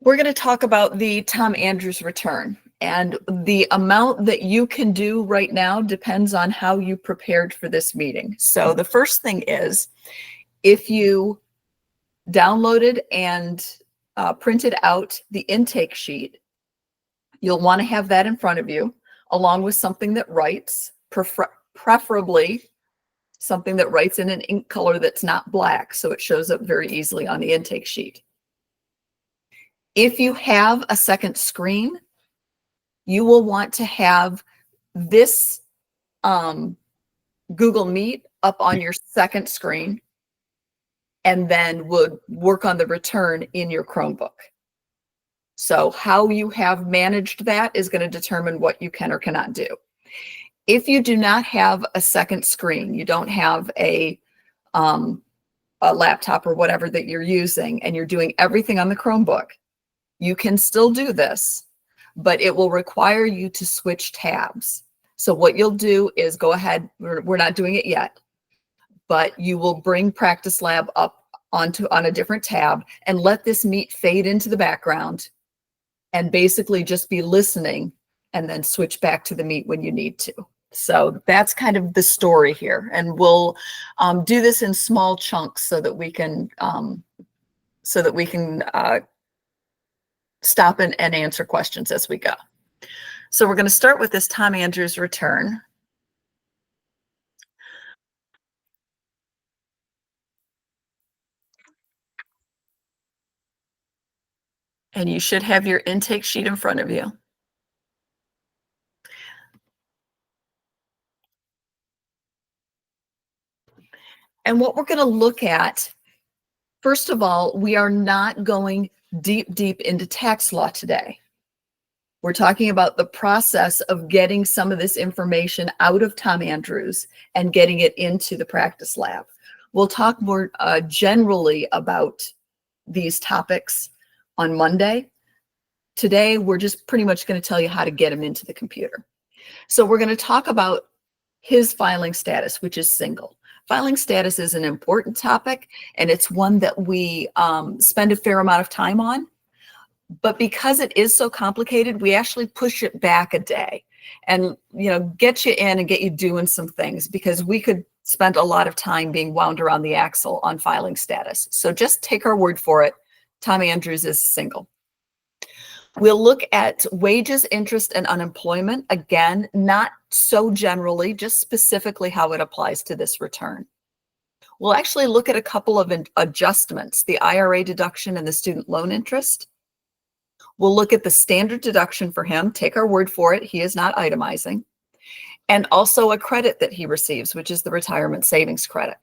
We're going to talk about the Tom Andrews return, and the amount that you can do right now depends on how you prepared for this meeting. So the first thing is, if you downloaded and printed out the intake sheet, you'll want to have that in front of you, along with something that writes, preferably something that writes in an ink color that's not black, so it shows up very easily on the intake sheet. If you have a second screen, you will want to have this Google Meet up on your second screen, and then would work on the return in your Chromebook. So how you have managed that is going to determine what you can or cannot do. If you do not have a second screen, you don't have a laptop or whatever that you're using, and you're doing everything on the Chromebook, you can still do this, but it will require you to switch tabs. So what you'll do is go ahead, we're not doing it yet, but you will bring Practice Lab up on a different tab and let this Meet fade into the background, and basically just be listening, and then switch back to the Meet when you need to. So that's kind of the story here, and we'll do this in small chunks so that we can stop and answer questions as we go. So we're going to start with this Tom Andrews return. And you should have your intake sheet in front of you. And what we're going to look at, first of all, we are not going deep into tax law today. We're talking about the process of getting some of this information out of Tom Andrews and getting it into the Practice Lab. We'll talk more generally about these topics on Monday. Today, we're just pretty much going to tell you how to get them into the computer. So we're going to talk about his filing status, which is single. Filing status is an important topic, and it's one that we spend a fair amount of time on. But because it is so complicated, we actually push it back a day and, get you in and get you doing some things, because we could spend a lot of time being wound around the axle on filing status. So just take our word for it. Tom Andrews is single. We'll look at wages, interest, and unemployment. Again, not so generally, just specifically how it applies to this return. We'll actually look at a couple of adjustments, the IRA deduction and the student loan interest. We'll look at the standard deduction for him. Take our word for it, he is not itemizing. And also a credit that he receives, which is the retirement savings credit.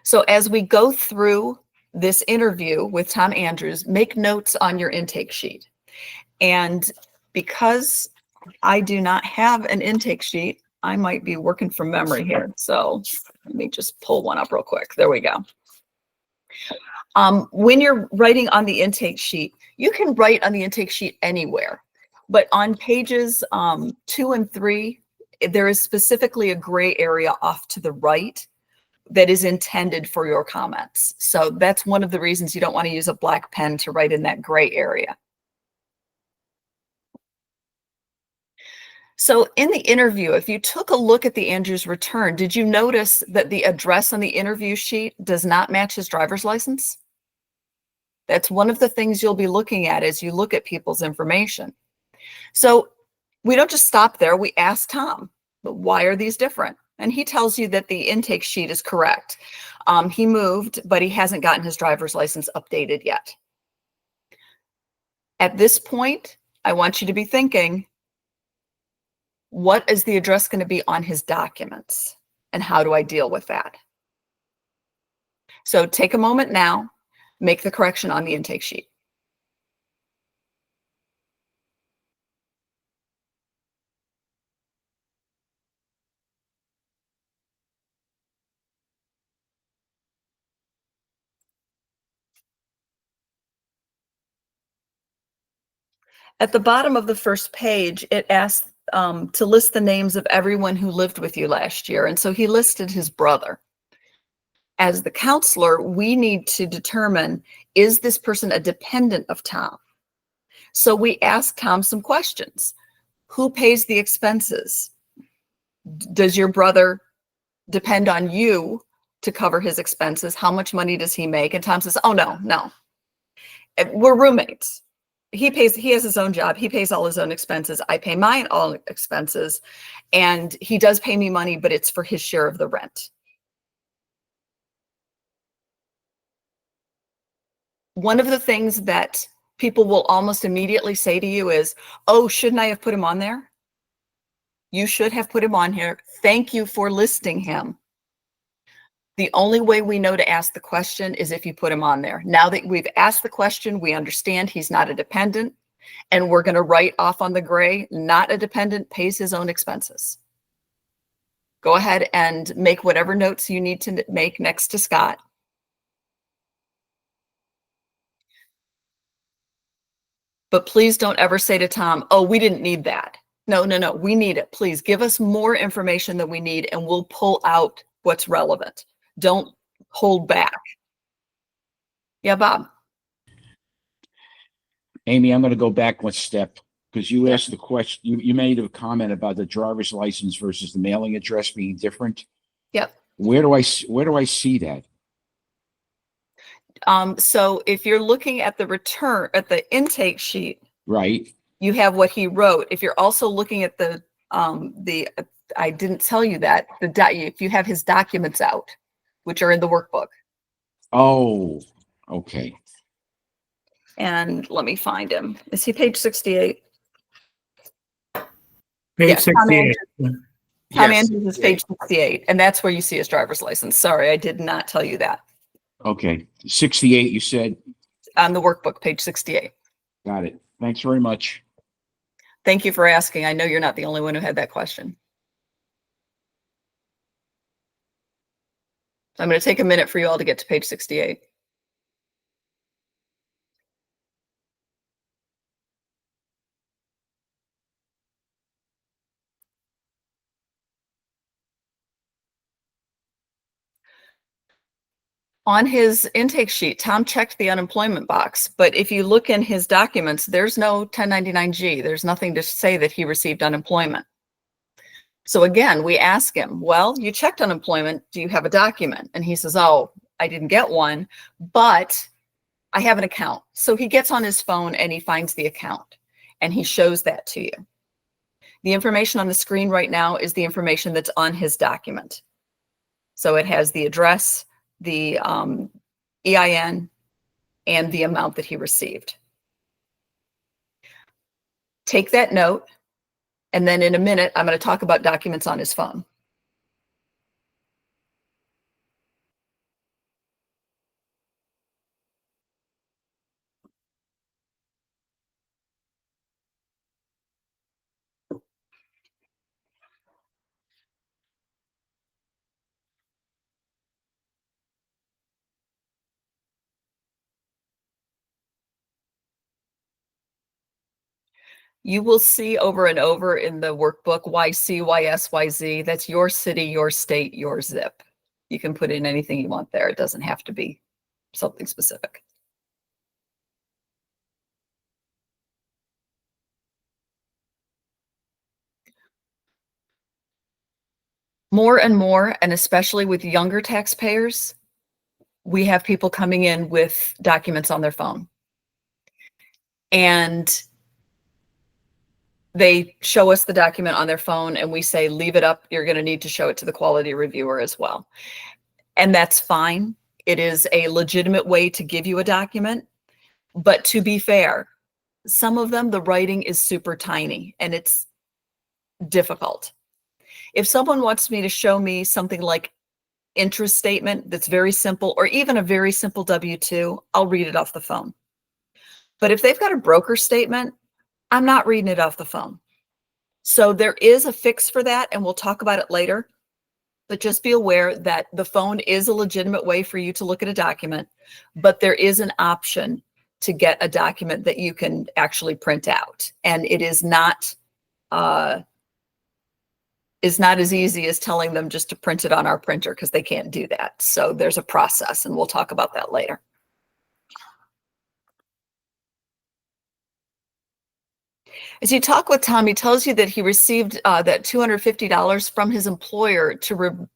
So as we go through this interview with Tom Andrews, make notes on your intake sheet. And because I do not have an intake sheet, I might be working from memory here. So let me just pull one up real quick. There we go. When you're writing on the intake sheet, you can write on the intake sheet anywhere, but on pages 2 and 3, there is specifically a gray area off to the right that is intended for your comments. So that's one of the reasons you don't want to use a black pen to write in that gray area. So in the interview, if you took a look at the Andrews return, did you notice that the address on the interview sheet does not match his driver's license? That's one of the things you'll be looking at as you look at people's information. So we don't just stop there. We ask Tom, but why are these different? And he tells you that the intake sheet is correct. He moved, but he hasn't gotten his driver's license updated yet. At this point, I want you to be thinking, what is the address going to be on his documents? And how do I deal with that? So take a moment now, make the correction on the intake sheet. At the bottom of the first page, it asks to list the names of everyone who lived with you last year. And so he listed his brother. As the counselor, we need to determine, is this person a dependent of Tom? So we ask Tom some questions. Who pays the expenses? Does your brother depend on you to cover his expenses? How much money does he make? And Tom says, oh, no. We're roommates. He has his own job. He pays all his own expenses. I pay mine all expenses. And he does pay me money, but it's for his share of the rent. One of the things that people will almost immediately say to you is, oh, shouldn't I have put him on there? You should have put him on here. Thank you for listing him. The only way we know to ask the question is if you put him on there. Now that we've asked the question, we understand he's not a dependent, and we're going to write off on the gray, not a dependent, pays his own expenses. Go ahead and make whatever notes you need to make next to Scott. But please don't ever say to Tom, oh, we didn't need that. No, we need it. Please give us more information than we need, and we'll pull out what's relevant. Don't hold back. Yeah, Bob. Amy, I'm going to go back one step because you asked the question, you made a comment about the driver's license versus the mailing address being different. Yep. Where do I see that? So if you're looking at the intake sheet, right, you have what he wrote. If you're also looking at I didn't tell you that, if you have his documents out, which are in the workbook. Oh, okay. And let me find him. Is he page 68? Page 68. Tom Andrews is page 68, and that's where you see his driver's license. Sorry, I did not tell you that. Okay, 68, you said? On the workbook, page 68. Got it. Thanks very much. Thank you for asking. I know you're not the only one who had that question. So I'm going to take a minute for you all to get to page 68. On his intake sheet, Tom checked the unemployment box, but if you look in his documents, there's no 1099-G. There's nothing to say that he received unemployment. So again, we ask him, well, you checked unemployment. Do you have a document? And he says, oh, I didn't get one, but I have an account. So he gets on his phone and he finds the account and he shows that to you. The information on the screen right now is the information that's on his document. So it has the address, the EIN, and the amount that he received. Take that note, and then in a minute, I'm going to talk about documents on his phone. You will see over and over in the workbook, YC, YS, YZ. That's your city, your state, your zip. You can put in anything you want there. It doesn't have to be something specific. More and more, and especially with younger taxpayers, we have people coming in with documents on their phone. And they show us the document on their phone and we say, leave it up. You're going to need to show it to the quality reviewer as well. And that's fine. It is a legitimate way to give you a document. But to be fair, some of them, the writing is super tiny and it's difficult. If someone wants me to show me something like interest statement that's very simple, or even a very simple W-2, I'll read it off the phone. But if they've got a broker statement, I'm not reading it off the phone. So there is a fix for that, and we'll talk about it later. But just be aware that the phone is a legitimate way for you to look at a document, but there is an option to get a document that you can actually print out. And it is not, is not as easy as telling them just to print it on our printer, because they can't do that. So there's a process, and we'll talk about that later. As you talk with Tom, he tells you that he received that $250 from his employer to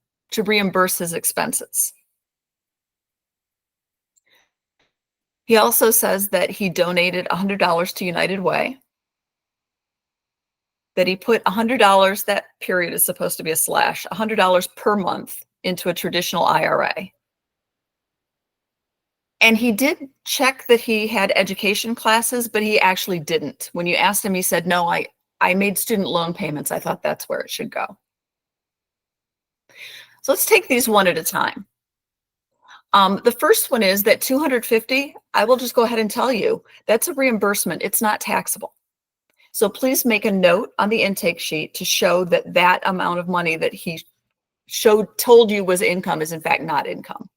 reimburse his expenses. He also says that he donated $100 to United Way, that he put $100, that period is supposed to be a slash, $100 per month into a traditional IRA. And he did check that he had education classes, but he actually didn't. When you asked him, he said, no, I made student loan payments. I thought that's where it should go. So let's take these one at a time. The first one is that $250, I will just go ahead and tell you, that's a reimbursement. It's not taxable. So please make a note on the intake sheet to show that that amount of money that he told you was income is in fact not income.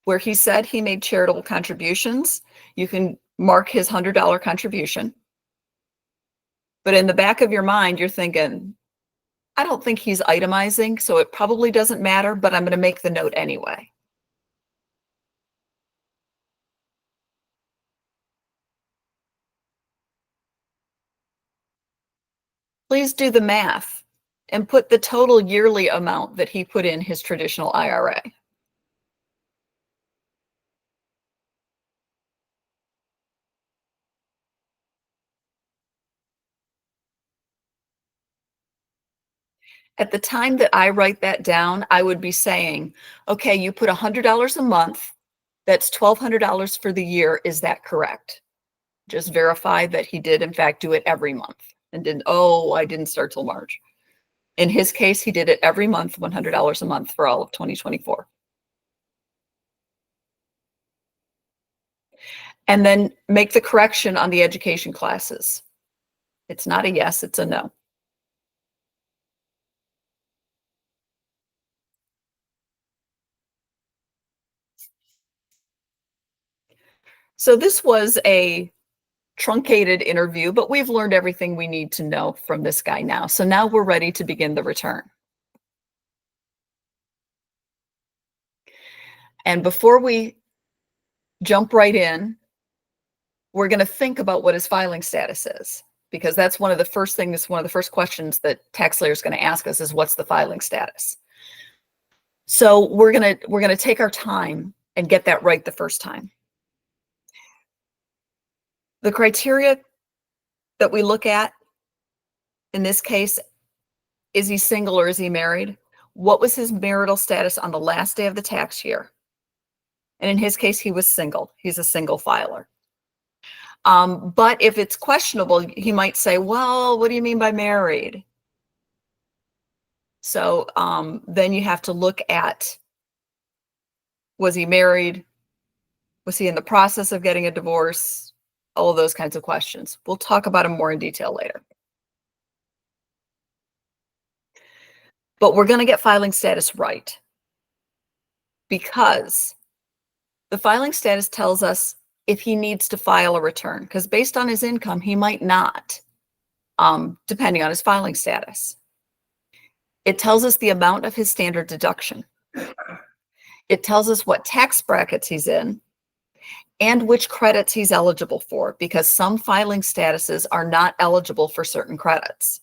Where he said he made charitable contributions, you can mark his $100 contribution. But in the back of your mind, you're thinking, I don't think he's itemizing, so it probably doesn't matter, but I'm going to make the note anyway. Please do the math and put the total yearly amount that he put in his traditional IRA. At the time that I write that down, I would be saying, okay, you put $100 a month. That's $1,200 for the year. Is that correct? Just verify that he did in fact do it every month and didn't, oh, I didn't start till March. In his case, he did it every month, $100 a month for all of 2024. And then make the correction on the education classes. It's not a yes, it's a no. So this was a truncated interview, but we've learned everything we need to know from this guy now. So now we're ready to begin the return. And before we jump right in, we're going to think about what his filing status is, because that's one of the first things, one of the first questions that TaxSlayer is going to ask us is, what's the filing status? So we're going to take our time and get that right the first time. The criteria that we look at in this case, is he single or is he married? What was his marital status on the last day of the tax year? And in his case, he was single. He's a single filer. But if it's questionable, he might say, well, what do you mean by married? So then you have to look at, was he married? Was he in the process of getting a divorce? All of those kinds of questions. We'll talk about them more in detail later. But we're going to get filing status right, because the filing status tells us if he needs to file a return, because based on his income, he might not, depending on his filing status. It tells us the amount of his standard deduction. It tells us what tax brackets he's in and which credits he's eligible for, because some filing statuses are not eligible for certain credits.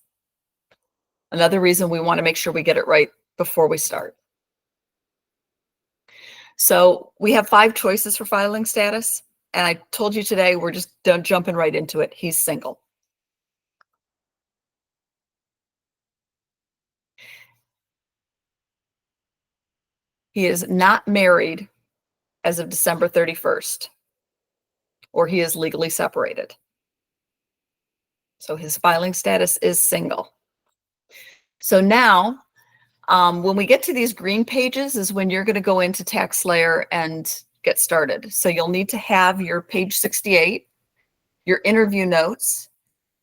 Another reason we want to make sure we get it right before we start. So we have 5 choices for filing status. And I told you today, we're just jumping right into it. He's single. He is not married as of December 31st, or he is legally separated. So his filing status is single. So now, when we get to these green pages is when you're going to go into TaxSlayer and get started. So you'll need to have your page 68, your interview notes,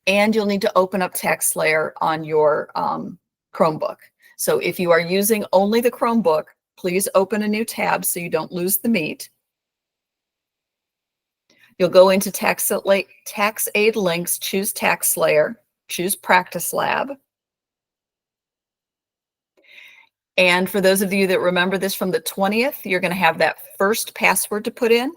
and you'll need to open up TaxSlayer on your Chromebook. So if you are using only the Chromebook, please open a new tab so you don't lose the meat. You'll go into tax aid links, choose TaxSlayer, choose Practice Lab. And for those of you that remember this from the 20th, you're going to have that first password to put in.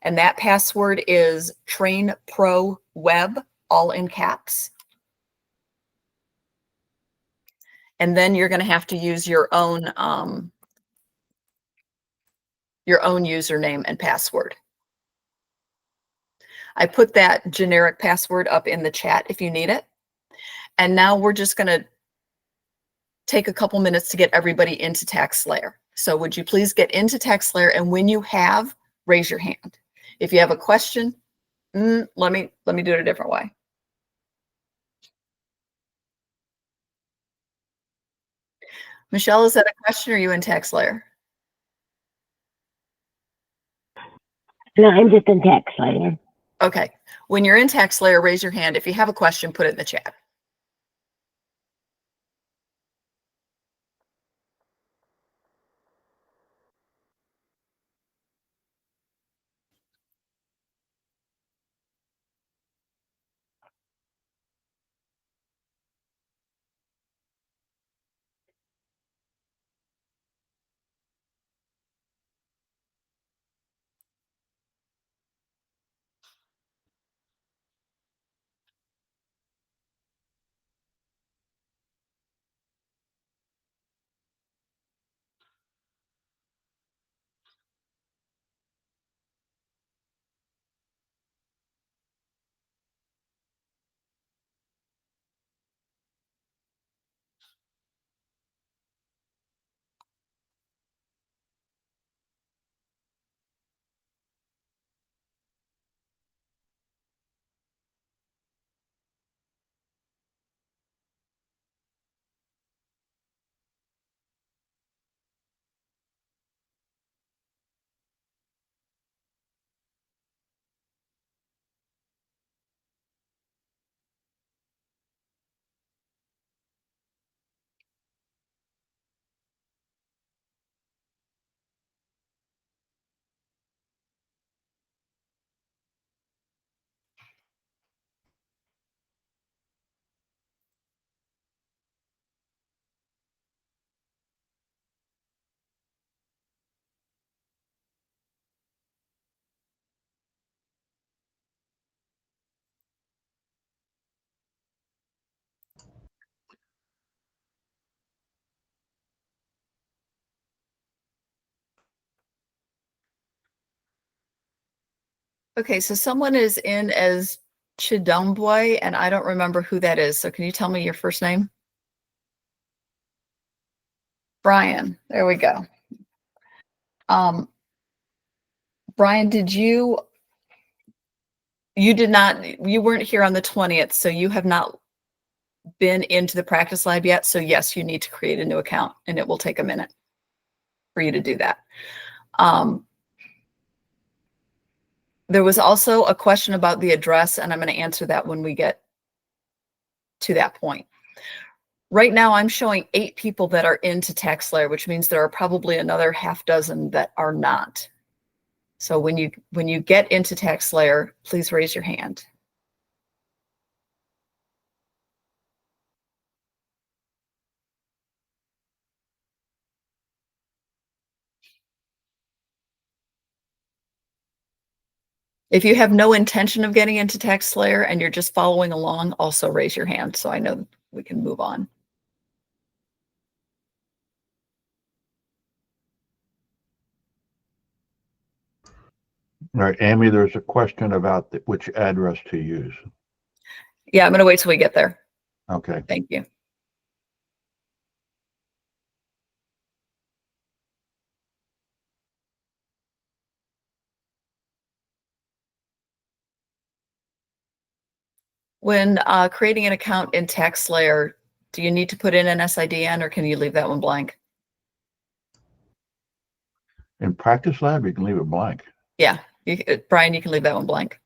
And that password is Train Pro Web, all in caps. And then you're going to have to use your own username and password. I put that generic password up in the chat if you need it. And now we're just going to take a couple minutes to get everybody into TaxSlayer. So would you please get into TaxSlayer, and when you have, raise your hand. If you have a question, let me do it a different way. Michelle, is that a question, or are you in TaxSlayer? No, I'm just in TaxSlayer. Okay. When you're in TaxSlayer, raise your hand. If you have a question, put it in the chat. Okay, so someone is in as Chidombwe, and I don't remember who that is. So can you tell me your first name? Brian. There we go. Brian, you weren't here on the 20th, so you have not been into the Practice Lab yet. So yes, you need to create a new account, and it will take a minute for you to do that. There was also a question about the address, and I'm going to answer that when we get to that point. Right now, I'm showing 8 people that are into TaxSlayer, which means there are probably another half dozen that are not. So when you get into TaxSlayer, please raise your hand. If you have no intention of getting into TaxSlayer and you're just following along, also raise your hand so I know we can move on. All right, Amy, there's a question about which address to use. Yeah, I'm going to wait till we get there. Okay. Thank you. When creating an account in TaxSlayer, do you need to put in an SIDN, or can you leave that one blank? In Practice Lab, you can leave it blank. Yeah, Brian, you can leave that one blank.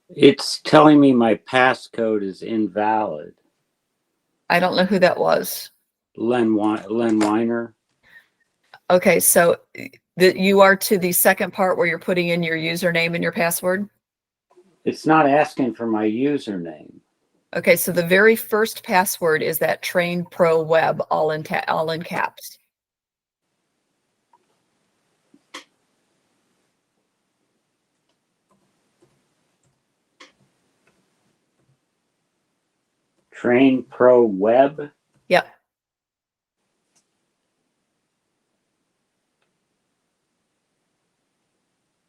It's telling me my passcode is invalid. I don't know who that was. Len Weiner. Okay, so you are to the second part where you're putting in your username and your password. It's not asking for my username. Okay, so the very first password is that Train Pro Web, all in caps. Train Pro Web. Yep.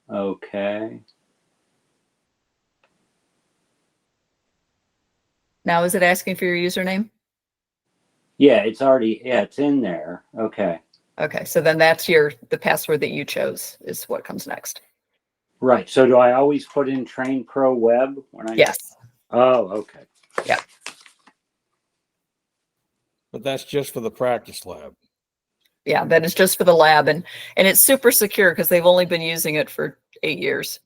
Okay. Now, is it asking for your username? Yeah, it's in there. Okay. Okay, so then that's the password that you chose is what comes next. Right. So do I always put in Train Pro Web when I? Yes. Oh, okay. But that's just for the practice lab. Yeah, that is just for the lab, and it's super secure because they've only been using it for 8 years.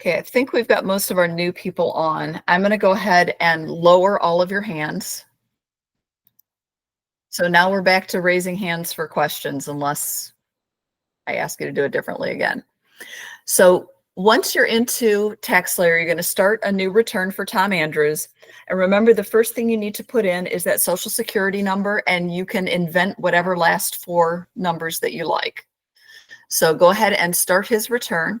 Okay, I think we've got most of our new people on. I'm going to go ahead and lower all of your hands. So now we're back to raising hands for questions unless I ask you to do it differently again. So once you're into TaxSlayer, you're going to start a new return for Tom Andrews. And remember, the first thing you need to put in is that social security number, and you can invent whatever last 4 numbers that you like. So go ahead and start his return.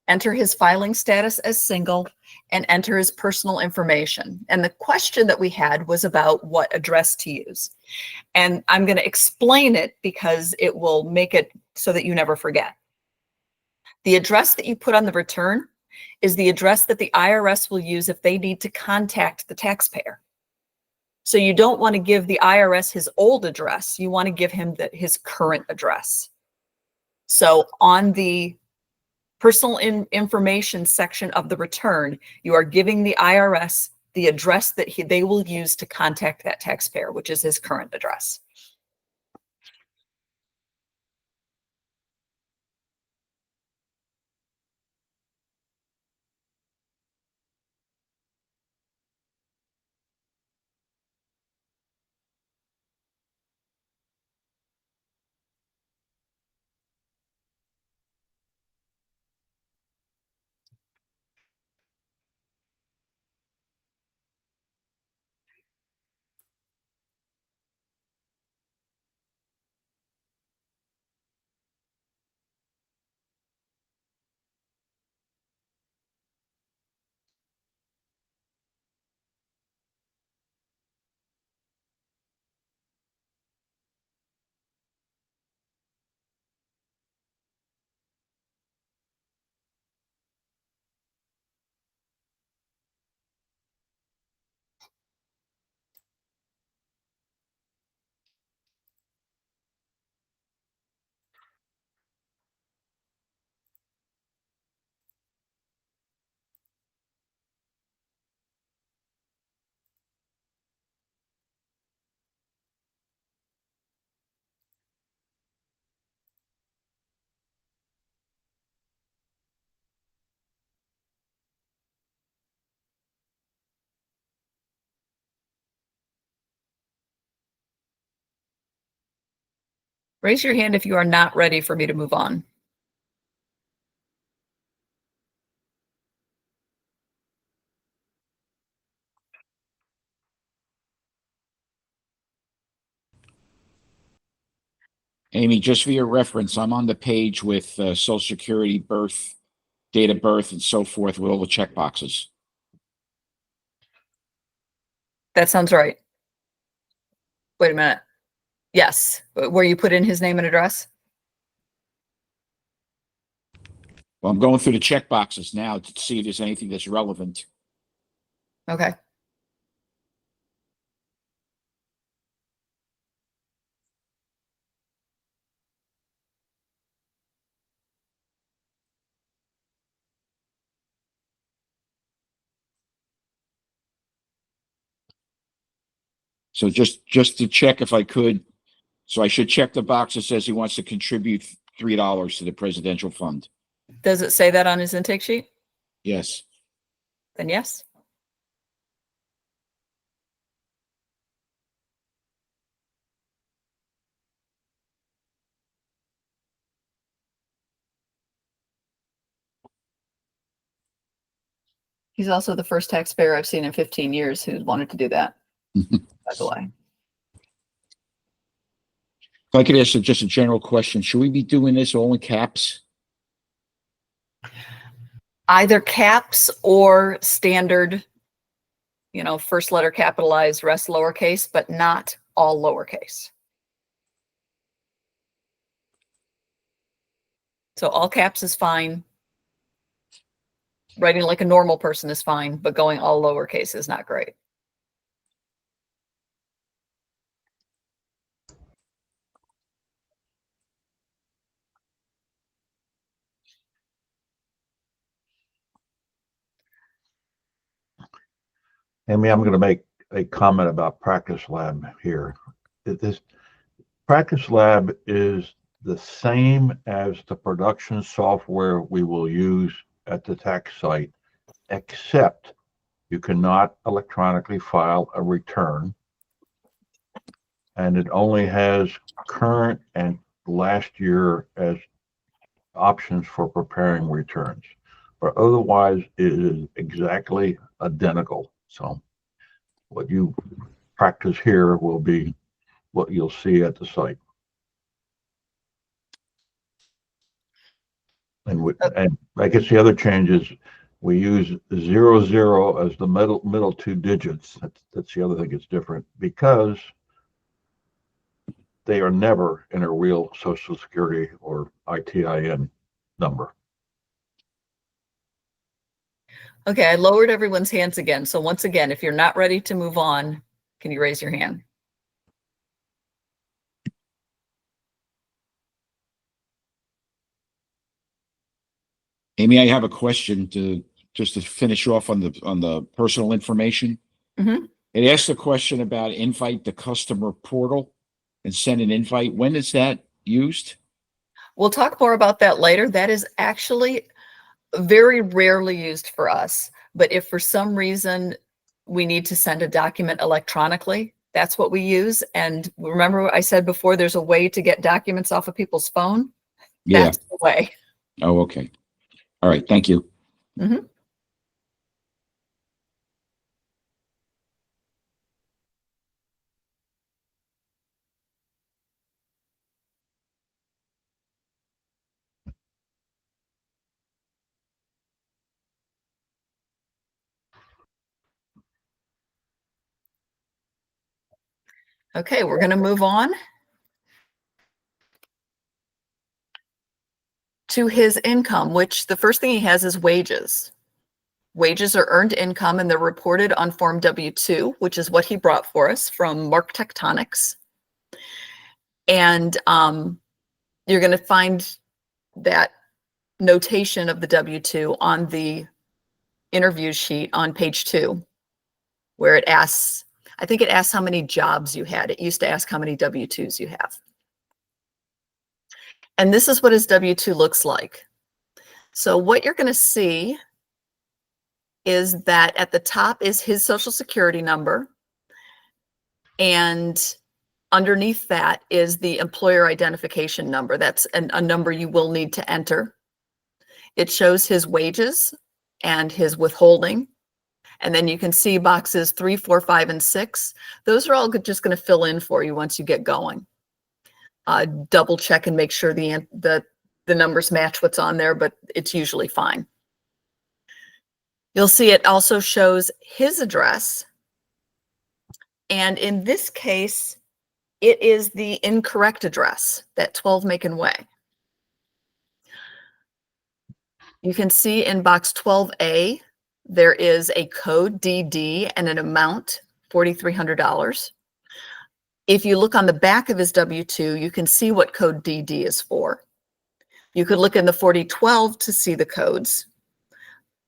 Enter his filing status as single, and enter his personal information. And the question that we had was about what address to use. And I'm going to explain it because it will make it so that you never forget. The address that you put on the return is the address that the IRS will use if they need to contact the taxpayer. So you don't want to give the IRS his old address. You want to give him his current address. So on the personal information section of the return, you are giving the IRS the address that they will use to contact that taxpayer, which is his current address. Raise your hand if you are not ready for me to move on. Amy, just for your reference, I'm on the page with Social Security, birth, date of birth and so forth with all the check boxes. That sounds right. Wait a minute. Yes, where you put in his name and address? Well, I'm going through the check boxes now to see if there's anything that's relevant. Okay. So just to check if I could, so I should check the box that says he wants to contribute $3 to the presidential fund. Does it say that on his intake sheet? Yes. Then yes. He's also the first taxpayer I've seen in 15 years who wanted to do that, by the way. If I could ask just a general question, should we be doing this all in caps? Either caps or standard, first letter capitalized, rest lowercase, but not all lowercase. So all caps is fine. Writing like a normal person is fine, but going all lowercase is not great. Amy, I'm going to make a comment about Practice Lab here. This Practice Lab is the same as the production software we will use at the tax site, except you cannot electronically file a return. And it only has current and last year as options for preparing returns. But otherwise, it is exactly identical. So what you practice here will be what you'll see at the site. And I guess the other change is we use 00 as the middle two digits. That's the other thing that's different, because they are never in a real Social Security or ITIN number. Okay, I lowered everyone's hands again. So once again, if you're not ready to move on, can you raise your hand? Amy, I have a question just to finish off on the personal information. Mhm. It asked a question about invite the customer portal and send an invite. When is that used? We'll talk more about that later. That is actually very rarely used for us. But if for some reason we need to send a document electronically, that's what we use. And remember what I said before, there's a way to get documents off of people's phone. Yeah. That's the way. Oh, okay. All right. Thank you. Mhm. Okay, we're going to move on to his income, which the first thing he has is wages. Wages are earned income and they're reported on Form W-2, which is what he brought for us from Mark Tectonics. And you're going to find that notation of the W-2 on the interview sheet on page 2, where it asks, I think it asks how many jobs you had. It used to ask how many W-2s you have. And this is what his W-2 looks like. So what you're going to see is that at the top is his Social Security number. And underneath that is the employer identification number. That's a number you will need to enter. It shows his wages and his withholding. And then you can see boxes 3, 4, 5, and 6. Those are all just going to fill in for you once you get going. Double check and make sure the numbers match what's on there, but it's usually fine. You'll see it also shows his address. And in this case, it is the incorrect address, that 12 Macon Way. You can see in box 12A, there is a code DD and an amount, $4,300. If you look on the back of his W-2, you can see what code DD is for. You could look in the 4012 to see the codes,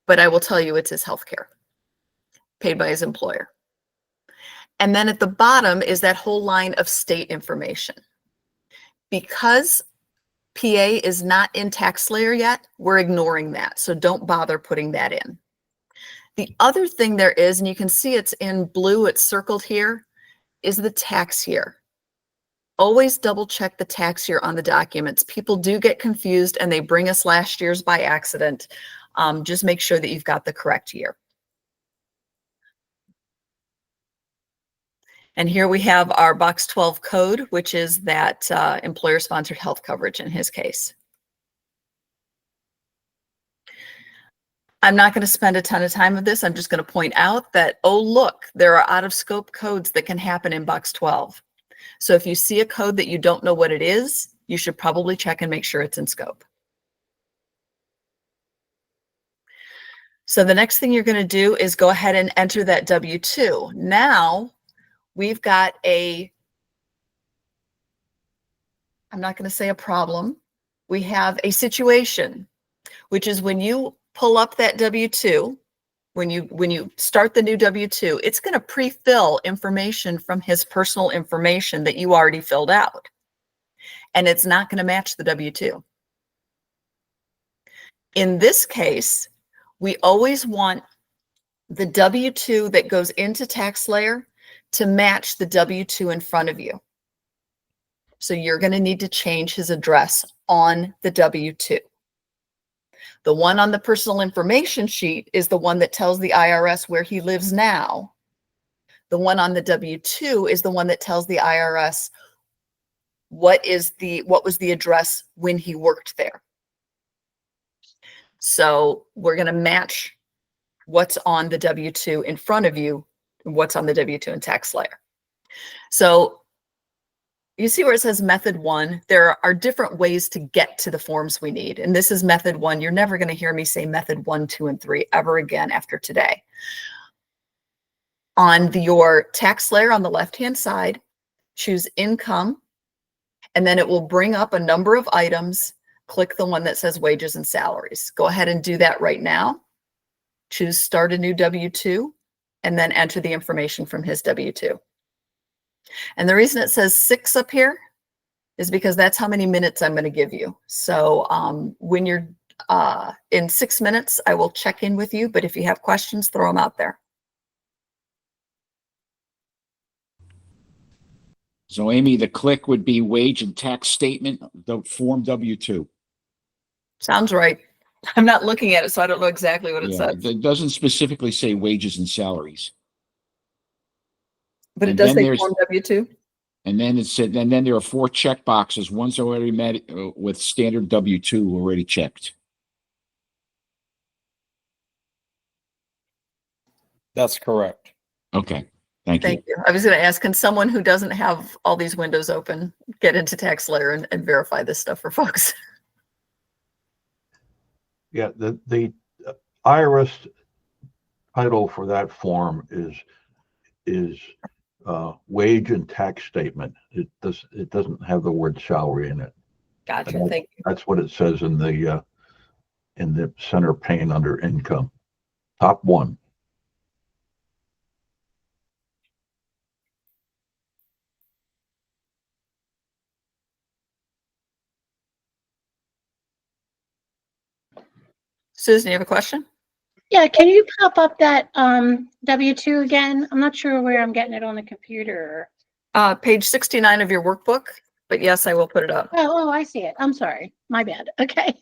but I will tell you it's his healthcare paid by his employer. And then at the bottom is that whole line of state information. Because PA is not in TaxSlayer yet, we're ignoring that. So don't bother putting that in. The other thing there is, and you can see it's in blue, it's circled here, is the tax year. Always double check the tax year on the documents. People do get confused and they bring us last year's by accident. Just make sure that you've got the correct year. And here we have our box 12 code, which is that employer-sponsored health coverage in his case. I'm not going to spend a ton of time with this. I'm just going to point out that, oh, look, there are out-of-scope codes that can happen in box 12. So if you see a code that you don't know what it is, you should probably check and make sure it's in scope. So the next thing you're going to do is go ahead and enter that W-2. Now we've got I'm not going to say a problem. We have a situation, which is when you pull up that W-2, when you start the new W-2, it's going to pre-fill information from his personal information that you already filled out. And it's not going to match the W-2. In this case, we always want the W-2 that goes into TaxSlayer to match the W-2 in front of you. So you're going to need to change his address on the W-2. The one on the personal information sheet is the one that tells the IRS where he lives now. The one on the W-2 is the one that tells the IRS what was the address when he worked there. So we're going to match what's on the W-2 in front of you and what's on the W-2 in TaxSlayer. So you see where it says method 1, there are different ways to get to the forms we need. And this is method 1. You're never going to hear me say method 1, 2, and 3 ever again after today. On your TaxSlayer on the left-hand side, choose income, and then it will bring up a number of items. Click the one that says wages and salaries. Go ahead and do that right now. Choose start a new W-2, and then enter the information from his W-2. And the reason it says 6 up here is because that's how many minutes I'm going to give you. So when you're in 6 minutes, I will check in with you. But if you have questions, throw them out there. So Amy, the click would be wage and tax statement, the form W-2. Sounds right. I'm not looking at it, so I don't know exactly what it Yeah, says. it doesn't specifically say wages and salaries. But it and does then say there's- form W-2. And then it said, and then there are 4 check boxes. One's already met with standard W-2 already checked. That's correct. Okay, thank you. Thank you. I was going to ask, can someone who doesn't have all these windows open get into TaxSlayer and verify this stuff for folks? Yeah, the IRS title for that form is wage and tax statement. It doesn't have the word salary in it. Gotcha. And Thank you. that's what it says in the center pane under income, top 1. Susan, you have a question? Yeah, can you pop up that W-2 again? I'm not sure where I'm getting it on the computer. Page 69 of your workbook, but yes, I will put it up. Oh, I see it. I'm sorry. My bad. Okay.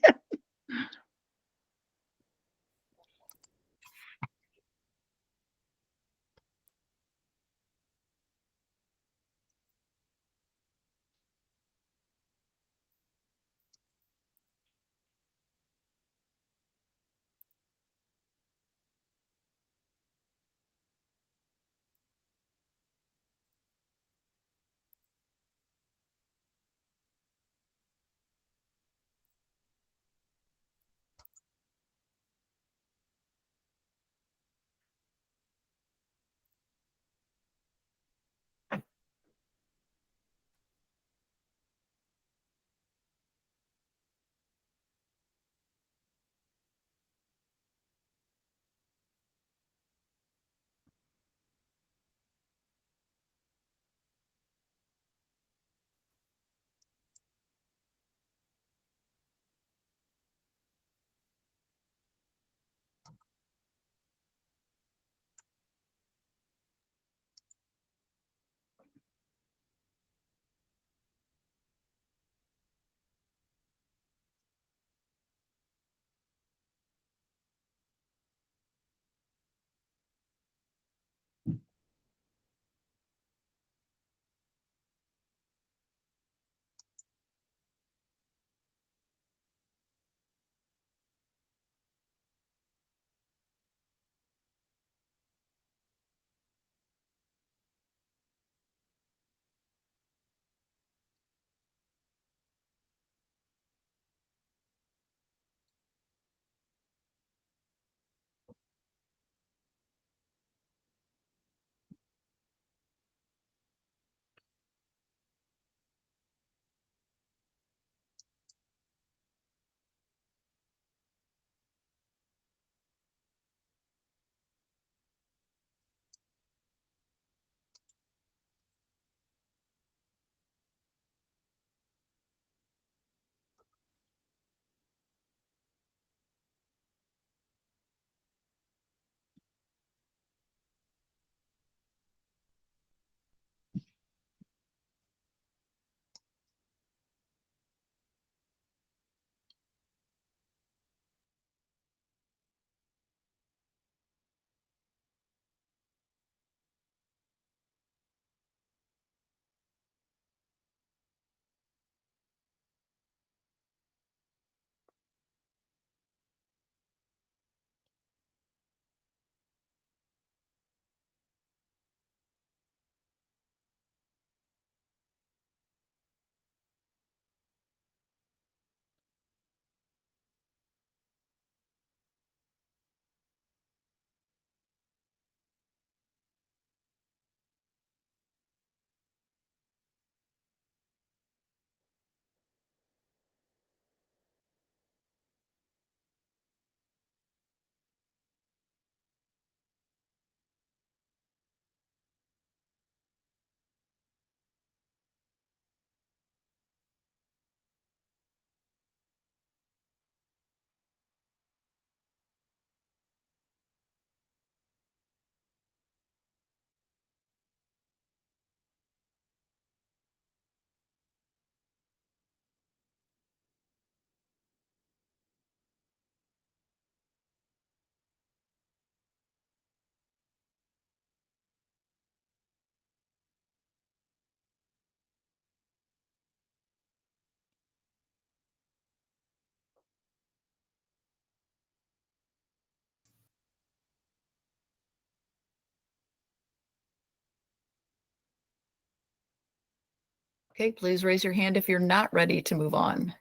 Okay, please raise your hand if you're not ready to move on.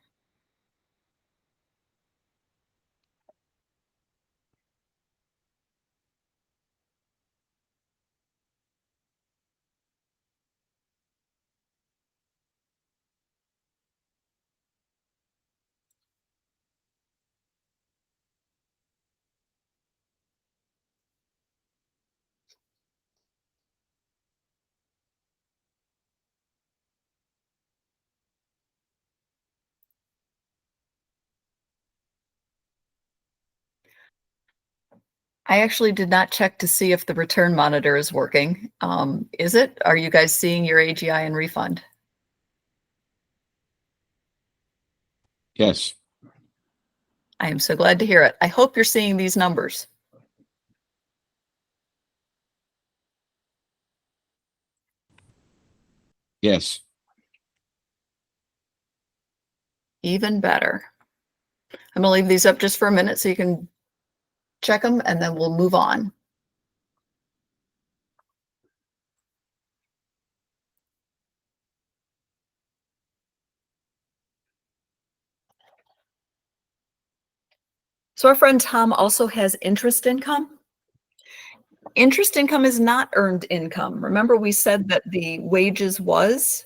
I actually did not check to see if the return monitor is working. Is it? Are you guys seeing your AGI and refund? Yes. I am so glad to hear it. I hope you're seeing these numbers. Yes. Even better. I'm gonna leave these up just for a minute so you can check them and then we'll move on. So our friend Tom also has interest income. Interest income is not earned income. Remember we said that the wages was?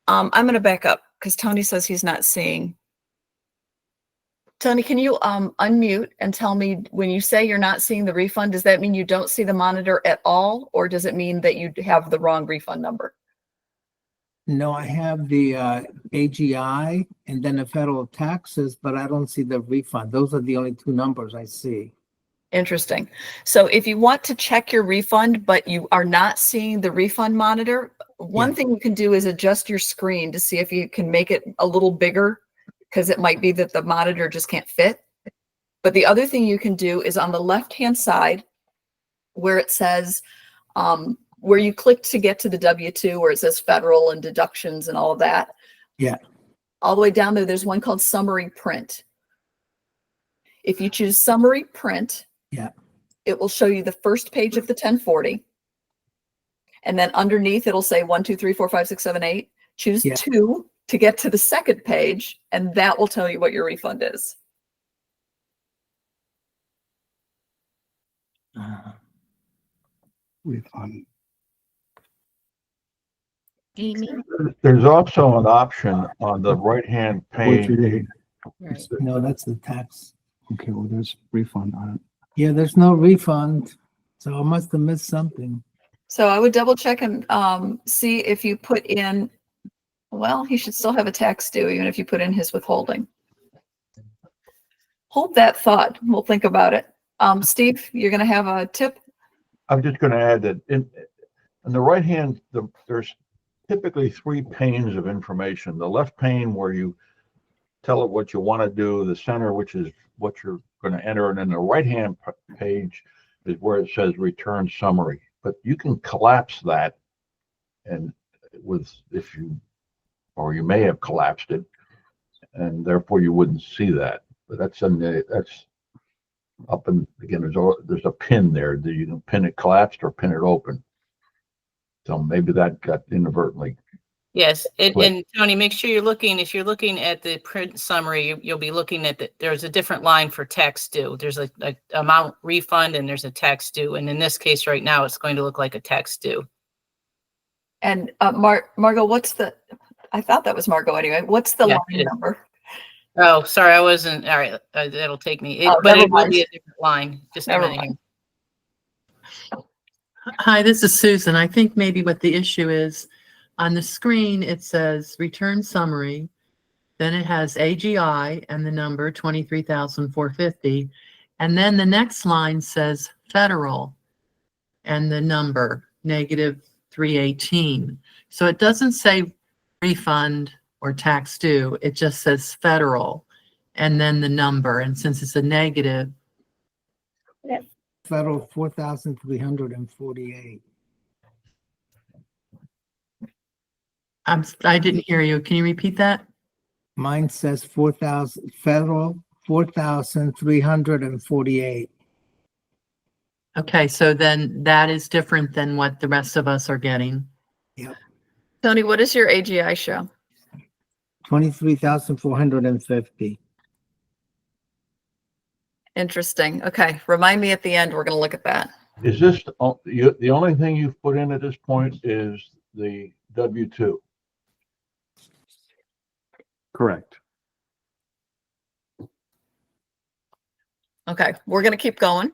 I'm going to back up because Tony says he's not seeing. Tony, can you unmute and tell me when you say you're not seeing the refund, does that mean you don't see the monitor at all? Or does it mean that you have the wrong refund number? No, I have the AGI and then the federal taxes, but I don't see the refund. Those are the only two numbers I see. Interesting. So if you want to check your refund, but you are not seeing the refund monitor, one thing you can do is adjust your screen to see if you can make it a little bigger, because it might be that the monitor just can't fit. But the other thing you can do is on the left-hand side where it says, where you click to get to the W-2, where it says federal and deductions and all of that. Yeah. All the way down there, there's one called summary print. If you choose summary print, Yeah. it will show you the first page of the 1040. And then underneath it'll say 1, 2, 3, 4, 5, 6, 7, 8. Choose 2 to get to the second page, and that will tell you what your refund is. Refund. There's also an option on the right-hand page. No, that's the tax. Okay, well, there's refund on it. Yeah, there's no refund. So I must have missed something. So I would double check and see if you put in, well, he should still have a tax due even if you put in his withholding. Hold that thought. We'll think about it. Steve, you're going to have a tip? I'm just going to add that in the right hand, there's typically 3 panes of information. The left pane where you tell it what you want to do, the center, which is what you're going to enter, and then the right hand page is where it says return summary. But you can collapse that, and you may have collapsed it, and therefore you wouldn't see that. But that's up, and again, there's a pin there. You can pin it collapsed or pin it open. So maybe that got inadvertently. Yes, and Click. Tony, make sure you're looking, if you're looking at the print summary, you'll be looking at there's a different line for tax due. There's a amount refund and there's a tax due. And in this case right now, it's going to look like a tax due. And Margot, I thought that was Margot anyway. What's the Yeah, line number? Oh, sorry, I wasn't, all right, that'll take me, Oh, but never it will mind. be a different line, just a Never minute. mind. Hi, this is Susan. I think maybe what the issue is, on the screen, it says return summary. Then it has AGI and the number 23,450. And then the next line says federal and the number -318. So it doesn't say refund or tax due. It just says federal and then the number. And since it's a negative, Federal 4,348. I didn't hear you. Can you repeat that? Mine says 4,000 federal 4,348. Okay, so then that is different than what the rest of us are getting. Yep. Tony, what does your AGI show? 23,450. Interesting. Okay, remind me at the end. We're going to look at that. Is this, the only thing you've put in at this point is the W-2? Correct. Okay, we're going to keep going.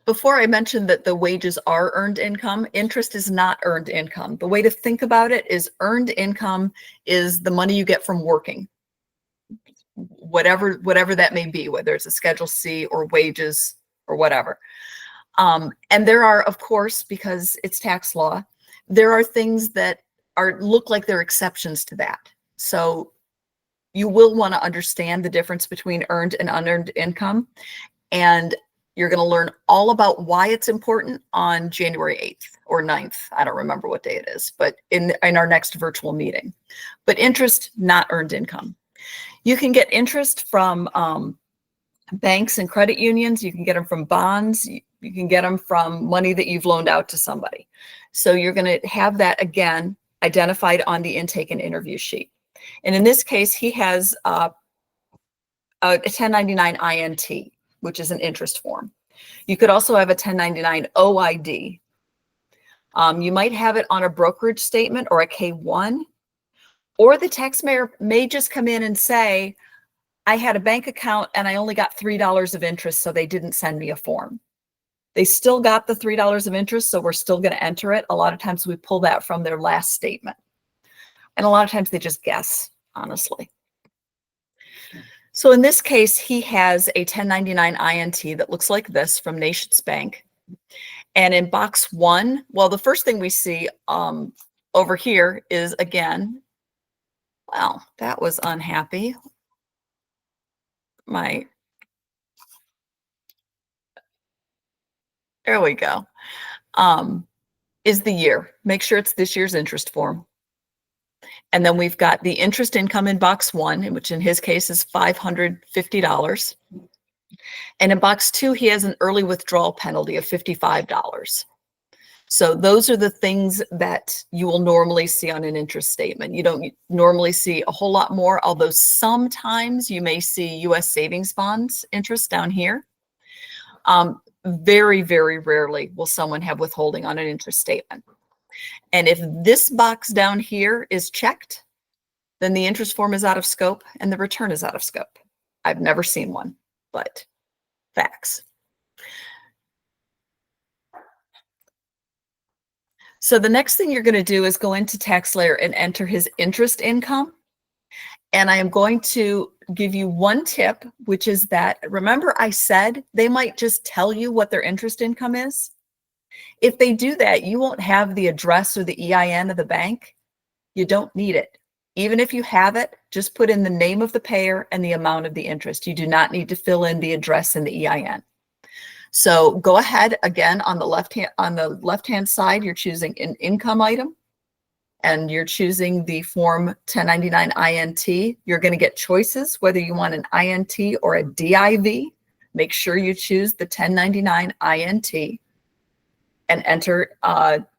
Before I mentioned that the wages are earned income, interest is not earned income. The way to think about it is earned income is the money you get from working, whatever that may be, whether it's a Schedule C or wages or whatever. And there are, of course, because it's tax law, there are things that look like they're exceptions to that. So you will want to understand the difference between earned and unearned income. And you're going to learn all about why it's important on January 8th or 9th. I don't remember what day it is, but in our next virtual meeting. But interest, not earned income. You can get interest from banks and credit unions. You can get them from bonds. You can get them from money that you've loaned out to somebody. So you're going to have that, again, identified on the intake and interview sheet. And in this case, he has a 1099 INT, which is an interest form. You could also have a 1099 OID. You might have it on a brokerage statement or a K1, or the taxpayer may just come in and say, I had a bank account and I only got $3 of interest, so they didn't send me a form. They still got the $3 of interest, so we're still going to enter it. A lot of times we pull that from their last statement. And a lot of times they just guess, honestly. So in this case, he has a 1099 INT that looks like this from Nations Bank. And in box 1, well, the first thing we see over here is, again, well, that was unhappy. There we go. Is the year. Make sure it's this year's interest form. And then we've got the interest income in box 1, which in his case is $550. And in box 2, he has an early withdrawal penalty of $55. So those are the things that you will normally see on an interest statement. You don't normally see a whole lot more, although sometimes you may see U.S. savings bonds interest down here. Very, very rarely will someone have withholding on an interest statement. And if this box down here is checked, then the interest form is out of scope and the return is out of scope. I've never seen one, but facts. So the next thing you're going to do is go into TaxSlayer and enter his interest income. And I am going to give you one tip, which is that, remember I said they might just tell you what their interest income is? If they do that, you won't have the address or the EIN of the bank. You don't need it. Even if you have it, just put in the name of the payer and the amount of the interest. You do not need to fill in the address and the EIN. So go ahead, again, on the left-hand side, you're choosing an income item and you're choosing the form 1099 INT. You're going to get choices, whether you want an INT or a DIV. Make sure you choose the 1099 INT and enter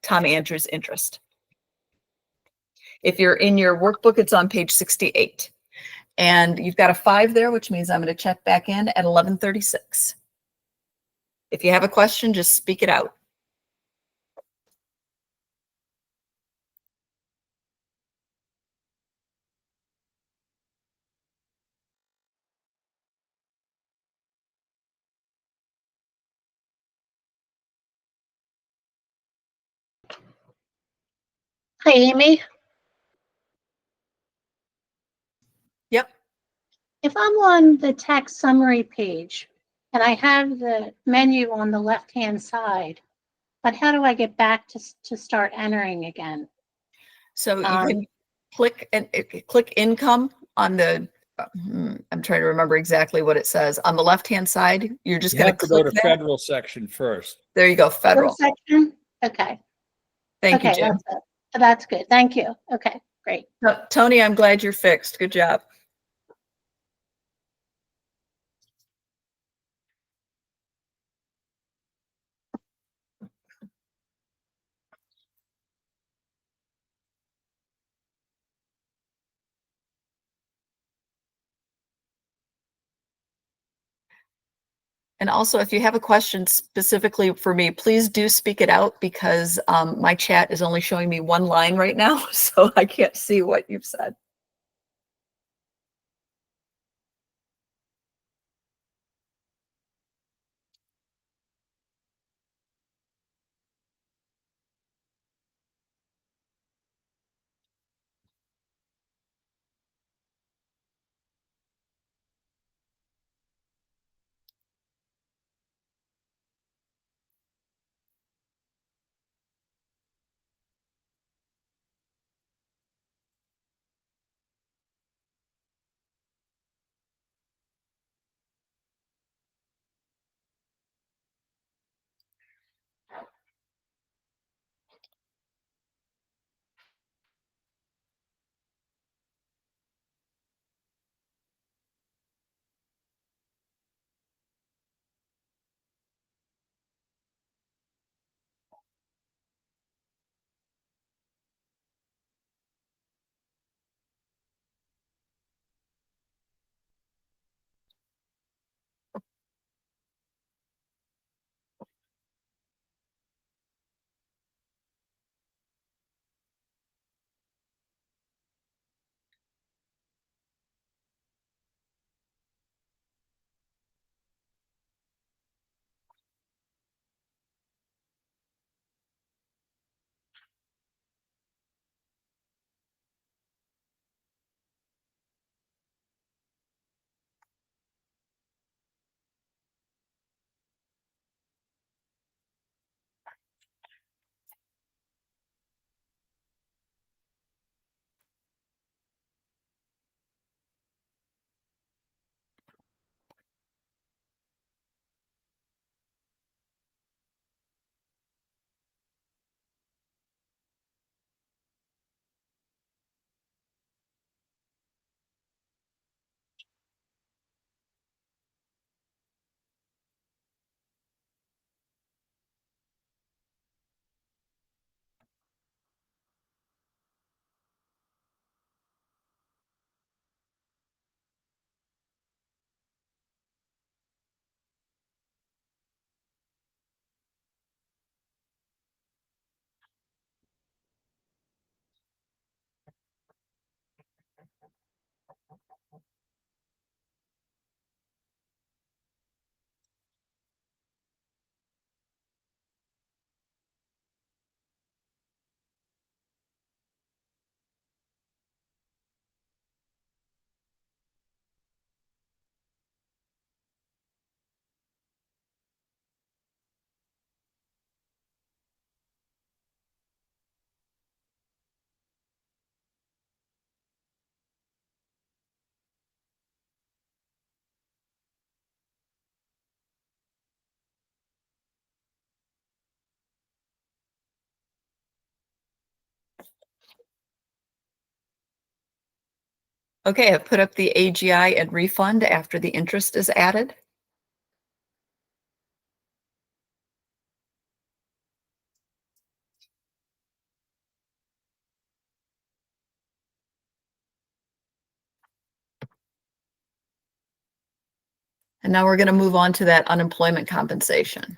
Tom Andrews interest. If you're in your workbook, it's on page 68. And you've got a 5 there, which means I'm going to check back in at 11:36. If you have a question, just speak it out. Hi, Amy. Yep. If I'm on the tax summary page and I have the menu on the left-hand side, but how do I get back to start entering again? So you can click income on the, I'm trying to remember exactly what it says. On the left-hand side, you're just You going have to go to click there. federal section first. There you go, federal. Section? Okay. Thank you, Okay, Jim. that's good. Thank you. Okay, great. Tony, I'm glad you're fixed. Good job. And also, if you have a question specifically for me, please do speak it out because my chat is only showing me one line right now, so I can't see what you've said. Okay, I've put up the AGI and refund after the interest is added. And now we're going to move on to that unemployment compensation.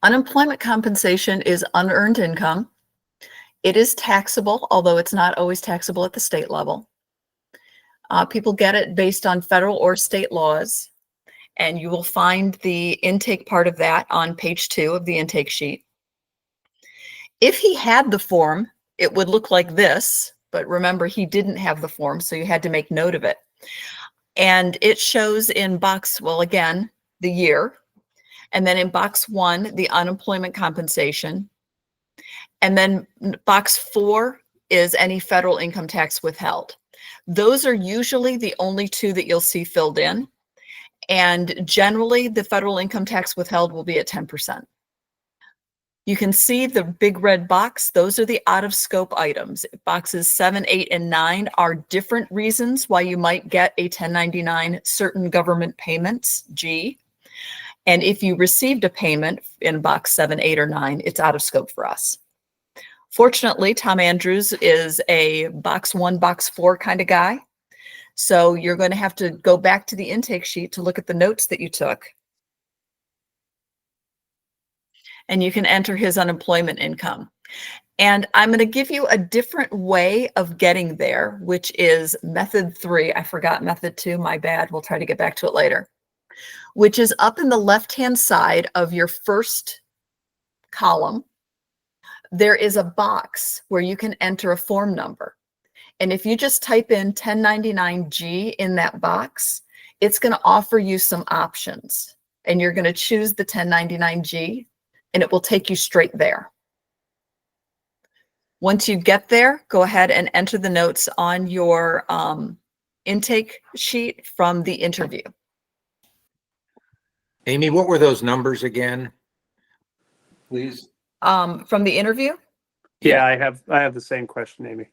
Unemployment compensation is unearned income. It is taxable, although it's not always taxable at the state level. People get it based on federal or state laws, and you will find the intake part of that on page 2 of the intake sheet. If he had the form, it would look like this, but remember, he didn't have the form, so you had to make note of it. And it shows in box, well, again, the year, and then in box 1, the unemployment compensation. And then box 4 is any federal income tax withheld. Those are usually the only 2 that you'll see filled in. And generally, the federal income tax withheld will be at 10%. You can see the big red box. Those are the out-of-scope items. Boxes 7, 8, and 9 are different reasons why you might get a 1099 certain government payments, G. And if you received a payment in box 7, 8, or 9, it's out of scope for us. Fortunately, Tom Andrews is a box 1, box 4 kind of guy. So you're going to have to go back to the intake sheet to look at the notes that you took and you can enter his unemployment income. And I'm going to give you a different way of getting there, which is method 3. I forgot method 2, my bad. We'll try to get back to it later, which is up in the left-hand side of your first column. There is a box where you can enter a form number. And if you just type in 1099G in that box, it's going to offer you some options. And you're going to choose the 1099G, and it will take you straight there. Once you get there, go ahead and enter the notes on your intake sheet from the interview. Amy, what were those numbers again? Please. From the interview, Yeah, I have the same question, Amy.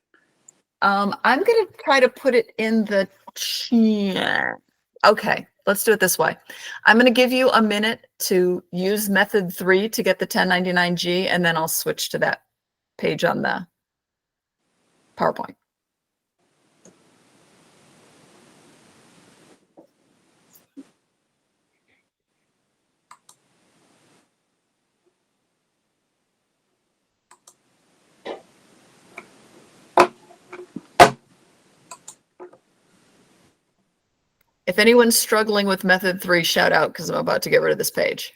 I'm going to try to put it in the chat. Okay, let's do it this way. I'm going to give you a minute to use method 3 to get the 1099G, and then I'll switch to that page on the PowerPoint. If anyone's struggling with method 3, shout out because I'm about to get rid of this page.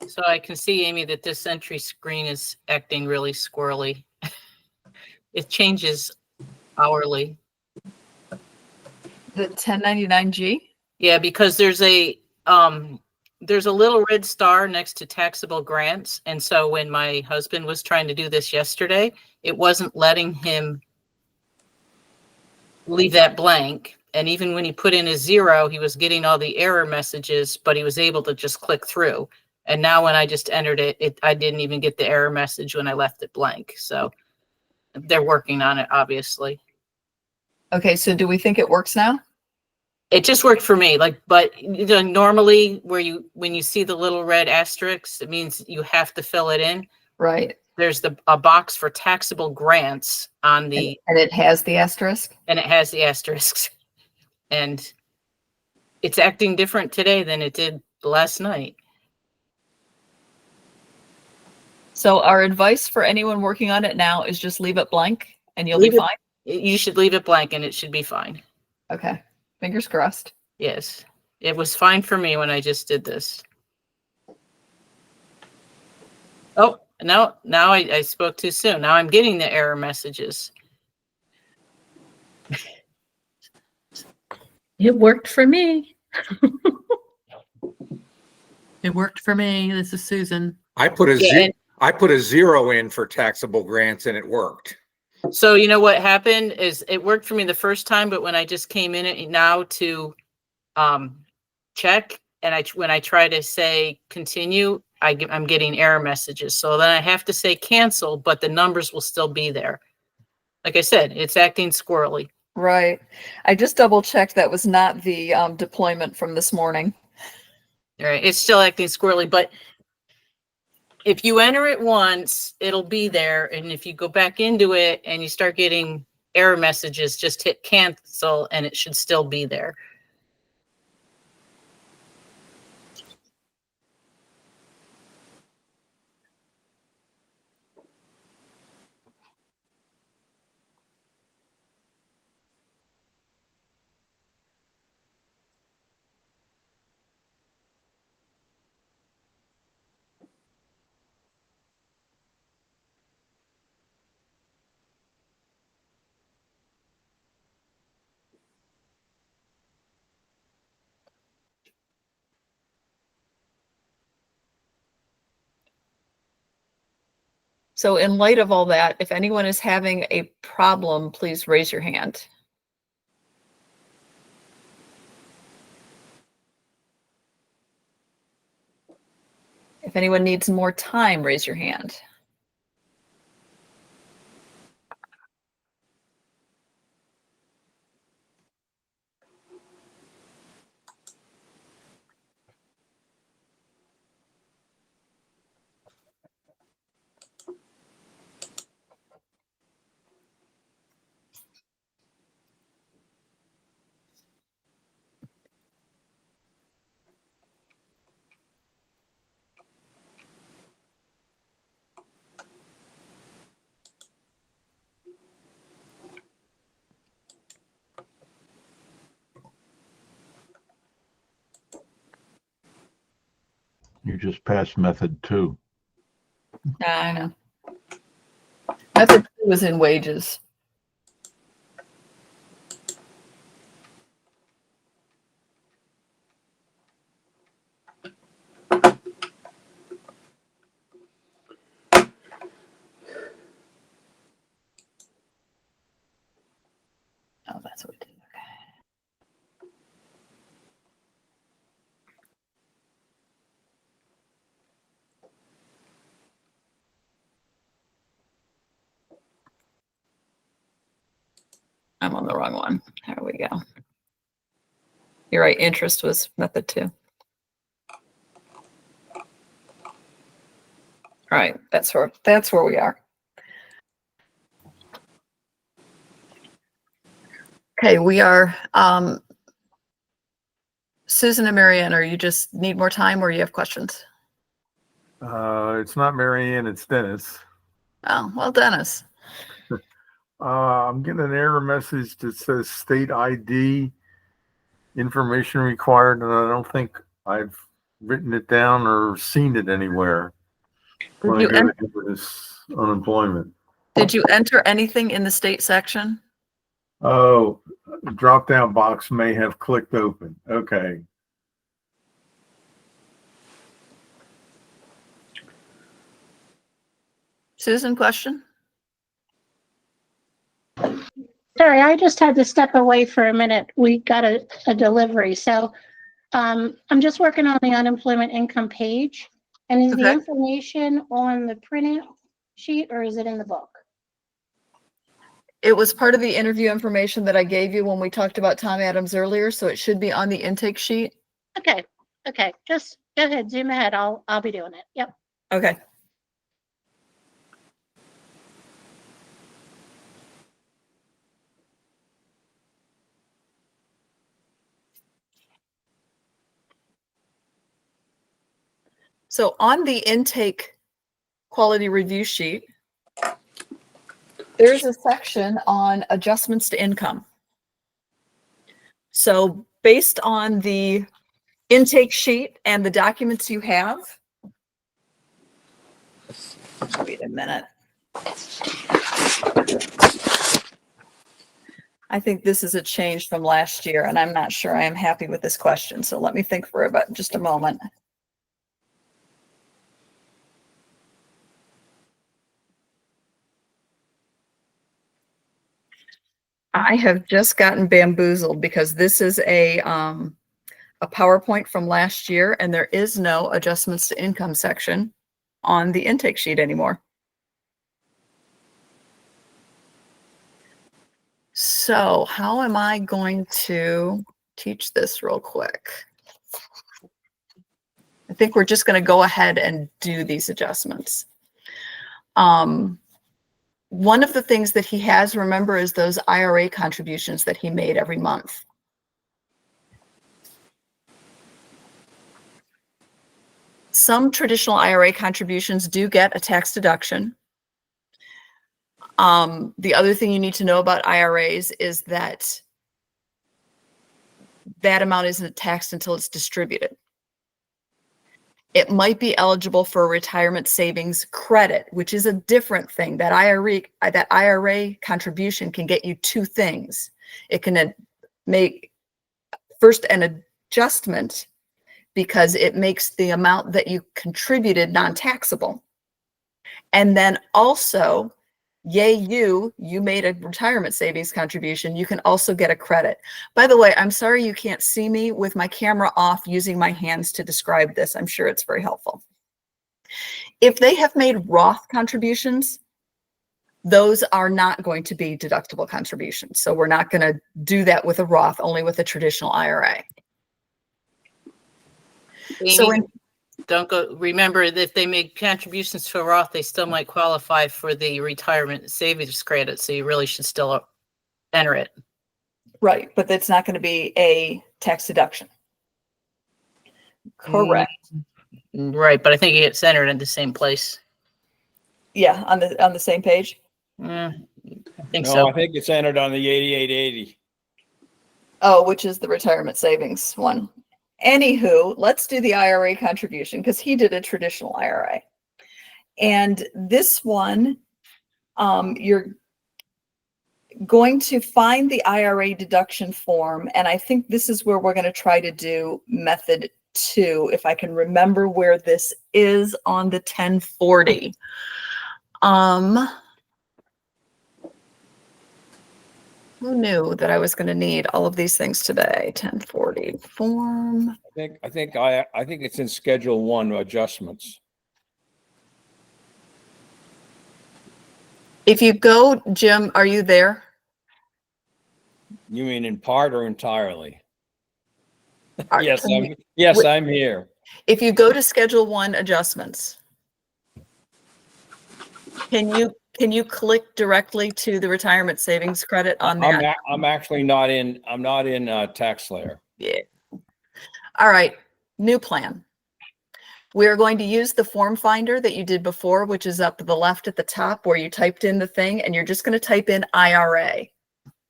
So I can see, Amy, that this entry screen is acting really squirrely. It changes hourly. The 1099G? Yeah, because there's a little red star next to taxable grants. And so when my husband was trying to do this yesterday, it wasn't letting him leave that blank. And even when he put in a 0, he was getting all the error messages, but he was able to just click through. And now when I just entered it, I didn't even get the error message when I left it blank. So they're working on it, obviously. Okay, so do we think it works now? It just worked for me. But you know, normally when you see the little red asterisks, it means you have to fill it in. Right. There's a box for taxable grants on the, And it has the asterisk? and it has the asterisks. And it's acting different today than it did last night. So our advice for anyone working on it now is just leave it blank and you'll be fine? You should leave it blank and it should be fine. Okay, fingers crossed. Yes, it was fine for me when I just did this. Oh, no, now I spoke too soon. Now I'm getting the error messages. It worked for me. It worked for me. This is Susan. I put a Yeah, I put a 0 in for taxable grants and it worked. So you know what happened is it worked for me the first time, but when I just came in it now to check, and when I try to say continue, I'm getting error messages. So then I have to say cancel, but the numbers will still be there. Like I said, it's acting squirrely. Right. I just double checked that was not the deployment from this morning. All right, it's still acting squirrely, but if you enter it once, it'll be there. And if you go back into it and you start getting error messages, just hit cancel and it should still be there. So in light of all that, if anyone is having a problem, please raise your hand. If anyone needs more time, raise your hand. You just passed method 2. I know. Method 2 was in wages. Oh, that's what we did. Okay. I'm on the wrong one. There we go. You're right. Interest was method 2. All right. That's where we are. Okay, we are, Susan and Marianne, are you just need more time or you have questions? It's not Marianne, it's Dennis. Oh, well, Dennis. I'm getting an error message that says state ID information required, and I don't think I've written it down or seen it anywhere when I go to enter this unemployment. Did you enter anything in the state section? Oh, drop down box may have clicked open. Okay. Susan, question? Sorry, I just had to step away for a minute. We got a delivery. So I'm just working on the unemployment income page. And is the Okay. information on the printout sheet or is it in the book? It was part of the interview information that I gave you when we talked about Tom Adams earlier, so it should be on the intake sheet. Okay. Okay. Just go ahead. Zoom ahead. I'll be doing it. Yep. Okay. So on the intake quality review sheet, there's a section on adjustments to income. So based on the intake sheet and the documents you have, wait a minute. I think this is a change from last year, and I'm not sure I am happy with this question. So let me think for about just a moment. I have just gotten bamboozled because this is a PowerPoint from last year, and there is no adjustments to income section on the intake sheet anymore. So how am I going to teach this real quick? I think we're just going to go ahead and do these adjustments. One of the things that he has, remember, is those IRA contributions that he made every month. Some traditional IRA contributions do get a tax deduction. The other thing you need to know about IRAs is that that amount isn't taxed until it's distributed. It might be eligible for a retirement savings credit, which is a different thing. That IRA contribution can get you two things. It can make first an adjustment because it makes the amount that you contributed non-taxable. And then also, yay, you made a retirement savings contribution. You can also get a credit. By the way, I'm sorry you can't see me with my camera off using my hands to describe this. I'm sure it's very helpful. If they have made Roth contributions, those are not going to be deductible contributions. So we're not going to do that with a Roth, only with a traditional IRA. So Amy, don't go, remember that if they make contributions to a Roth, they still might qualify for the retirement savings credit. So you really should still enter it. right, but that's not going to be a tax deduction. Correct. Right, but I think it gets entered in the same place. Yeah, on the same page. I think No, so. I think it's entered on the 8880. Oh, which is the retirement savings one. Anywho, let's do the IRA contribution because he did a traditional IRA. And this one, you're going to find the IRA deduction form. And I think this is where we're going to try to do method 2, if I can remember where this is on the 1040. Who knew that I was going to need all of these things today? 1040 form. I think it's in Schedule 1 adjustments. If you go, Jim, are you there? You mean in part or entirely? Are- Yes, can you- I'm here. If you go to Schedule 1 adjustments, can you click directly to the retirement savings credit on that? I'm actually not in, I'm not in tax layer. Yeah. All right, new plan. We're going to use the form finder that you did before, which is up to the left at the top where you typed in the thing, and you're just going to type in IRA.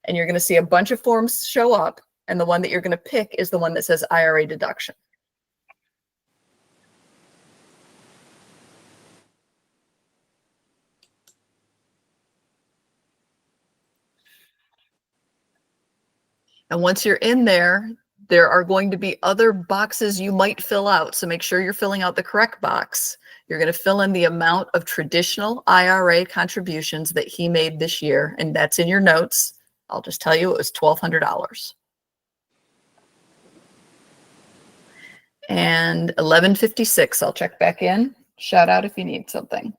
And you're going to see a bunch of forms show up, and the one that you're going to pick is the one that says IRA deduction. And once you're in there, there are going to be other boxes you might fill out. So make sure you're filling out the correct box. You're going to fill in the amount of traditional IRA contributions that he made this year. And that's in your notes. I'll just tell you it was $1,200. And 1156, I'll check back in. Shout out if you need something.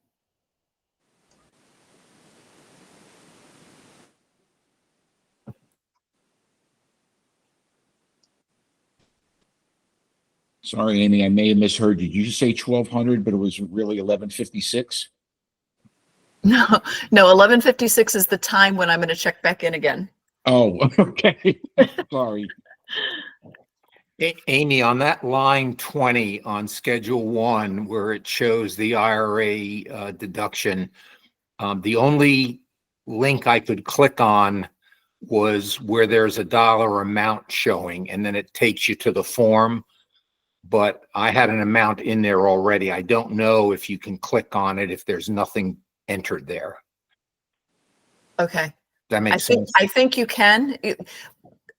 Sorry, Amy, I may have misheard you. Did you say 1200, but it was really 1156? No, 1156 is the time when I'm going to check back in again. Oh, okay. Sorry. Amy, on that line 20 on Schedule 1, where it shows the IRA deduction, the only link I could click on was where there's a dollar amount showing, and then it takes you to the form. But I had an amount in there already. I don't know if you can click on it if there's nothing entered there. Okay. That makes sense. I think you can.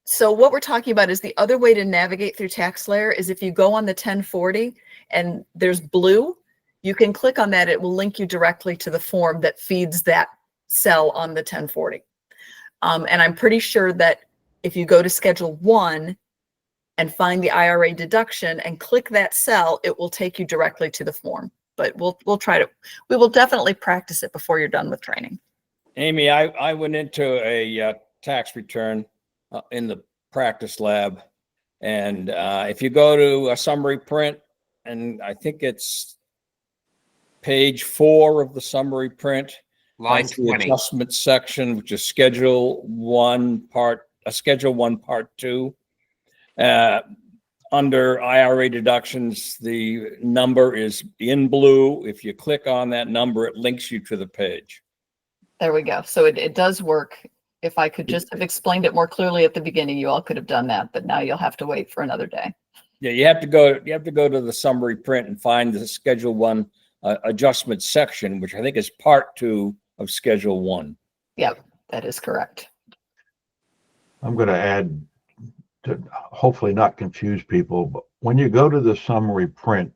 So what we're talking about is the other way to navigate through TaxSlayer is if you go on the 1040 and there's blue, you can click on that. It will link you directly to the form that feeds that cell on the 1040. And I'm pretty sure that if you go to Schedule 1 and find the IRA deduction and click that cell, it will take you directly to the form. But we will definitely practice it before you're done with training. Amy, I went into a tax return in the practice lab. And if you go to a summary print, and I think it's page 4 of the summary print, Line that's the 20. adjustment section, which is Schedule 1 Part 2. Under IRA deductions, the number is in blue. If you click on that number, it links you to the page. There we go. So it does work. If I could just have explained it more clearly at the beginning, you all could have done that, but now you'll have to wait for another day. Yeah, you have to go to the summary print and find the Schedule 1 adjustment section, which I think is Part 2 of Schedule 1. Yep, that is correct. I'm going to add to hopefully not confuse people, but when you go to the summary print,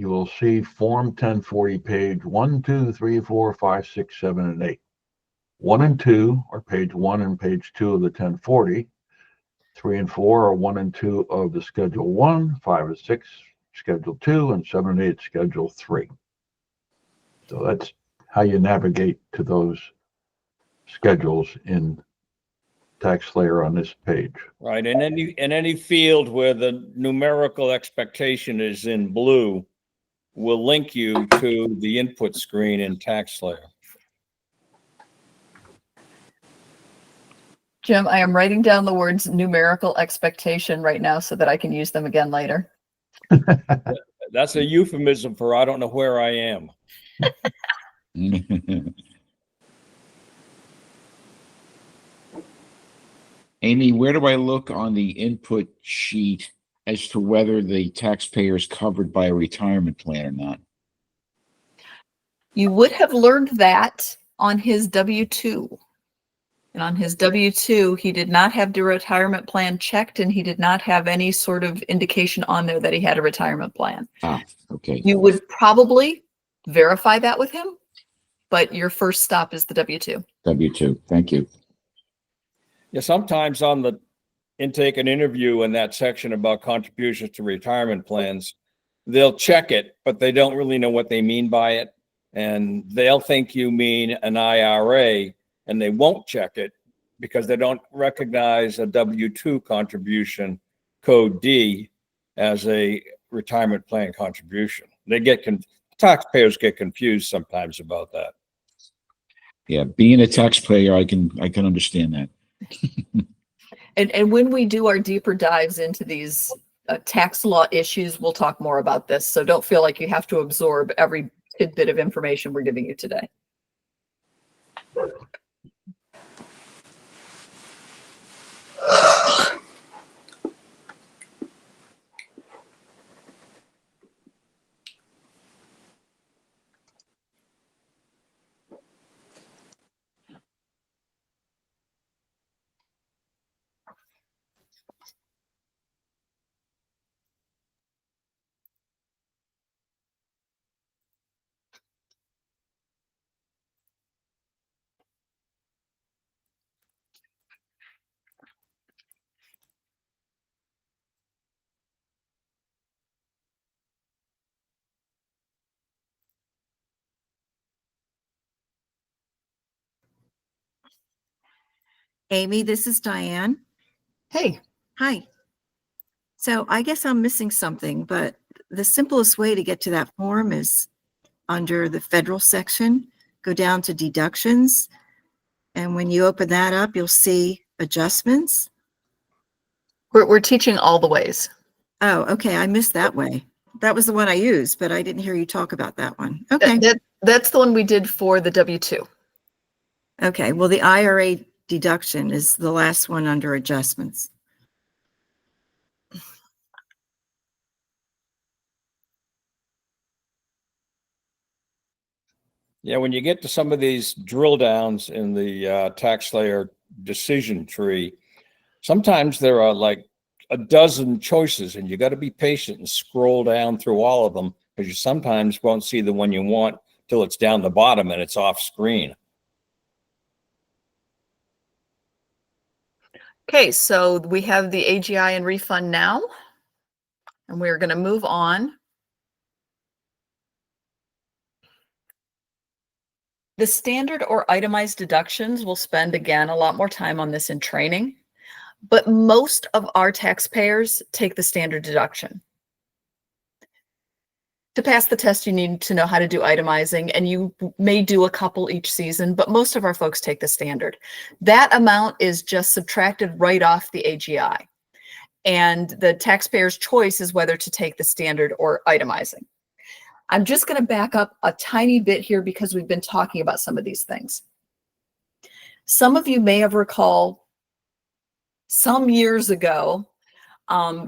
you will see Form 1040, page 1, 2, 3, 4, 5, 6, 7, and 8. 1 and 2 are page 1 and page 2 of the 1040. 3 and 4 are 1 and 2 of the Schedule 1, 5 and 6, Schedule 2, and 7 and 8, Schedule 3. So that's how you navigate to those schedules in TaxSlayer on this page. Right, and any field where the numerical expectation is in blue will link you to the input screen in TaxSlayer. Jim, I am writing down the words numerical expectation right now so that I can use them again later. That's a euphemism for I don't know where I am. Amy, where do I look on the input sheet as to whether the taxpayer is covered by a retirement plan or not? You would have learned that on his W-2. And on his W-2, he did not have the retirement plan checked, and he did not have any sort of indication on there that he had a retirement plan. Ah, okay. You would probably verify that with him, but your first stop is the W-2. W-2, thank you. Yeah, sometimes on the intake and interview in that section about contributions to retirement plans, they'll check it, but they don't really know what they mean by it. And they'll think you mean an IRA, and they won't check it because they don't recognize a W-2 contribution, code D, as a retirement plan contribution. Taxpayers get confused sometimes about that. Yeah, being a taxpayer, I can understand that. And when we do our deeper dives into these tax law issues, we'll talk more about this. So don't feel like you have to absorb every tidbit of information we're giving you today. Amy, this is Diane. Hey. Hi. So I guess I'm missing something, but the simplest way to get to that form is under the federal section, go down to deductions. And when you open that up, you'll see adjustments. We're teaching all the ways. Oh, okay. I missed that way. That was the one I used, but I didn't hear you talk about that one. Okay. That's the one we did for the W-2. Okay. Well, the IRA deduction is the last one under adjustments. Yeah, when you get to some of these drill downs in the TaxSlayer decision tree, sometimes there are like a dozen choices, and you got to be patient and scroll down through all of them, because you sometimes won't see the one you want till it's down the bottom and it's off screen. Okay, so we have the AGI and refund now, and we're going to move on. The standard or itemized deductions, we'll spend again a lot more time on this in training, but most of our taxpayers take the standard deduction. To pass the test, you need to know how to do itemizing, and you may do a couple each season, but most of our folks take the standard. That amount is just subtracted right off the AGI, and the taxpayer's choice is whether to take the standard or itemizing. I'm just going to back up a tiny bit here because we've been talking about some of these things. Some of you may have recalled some years ago,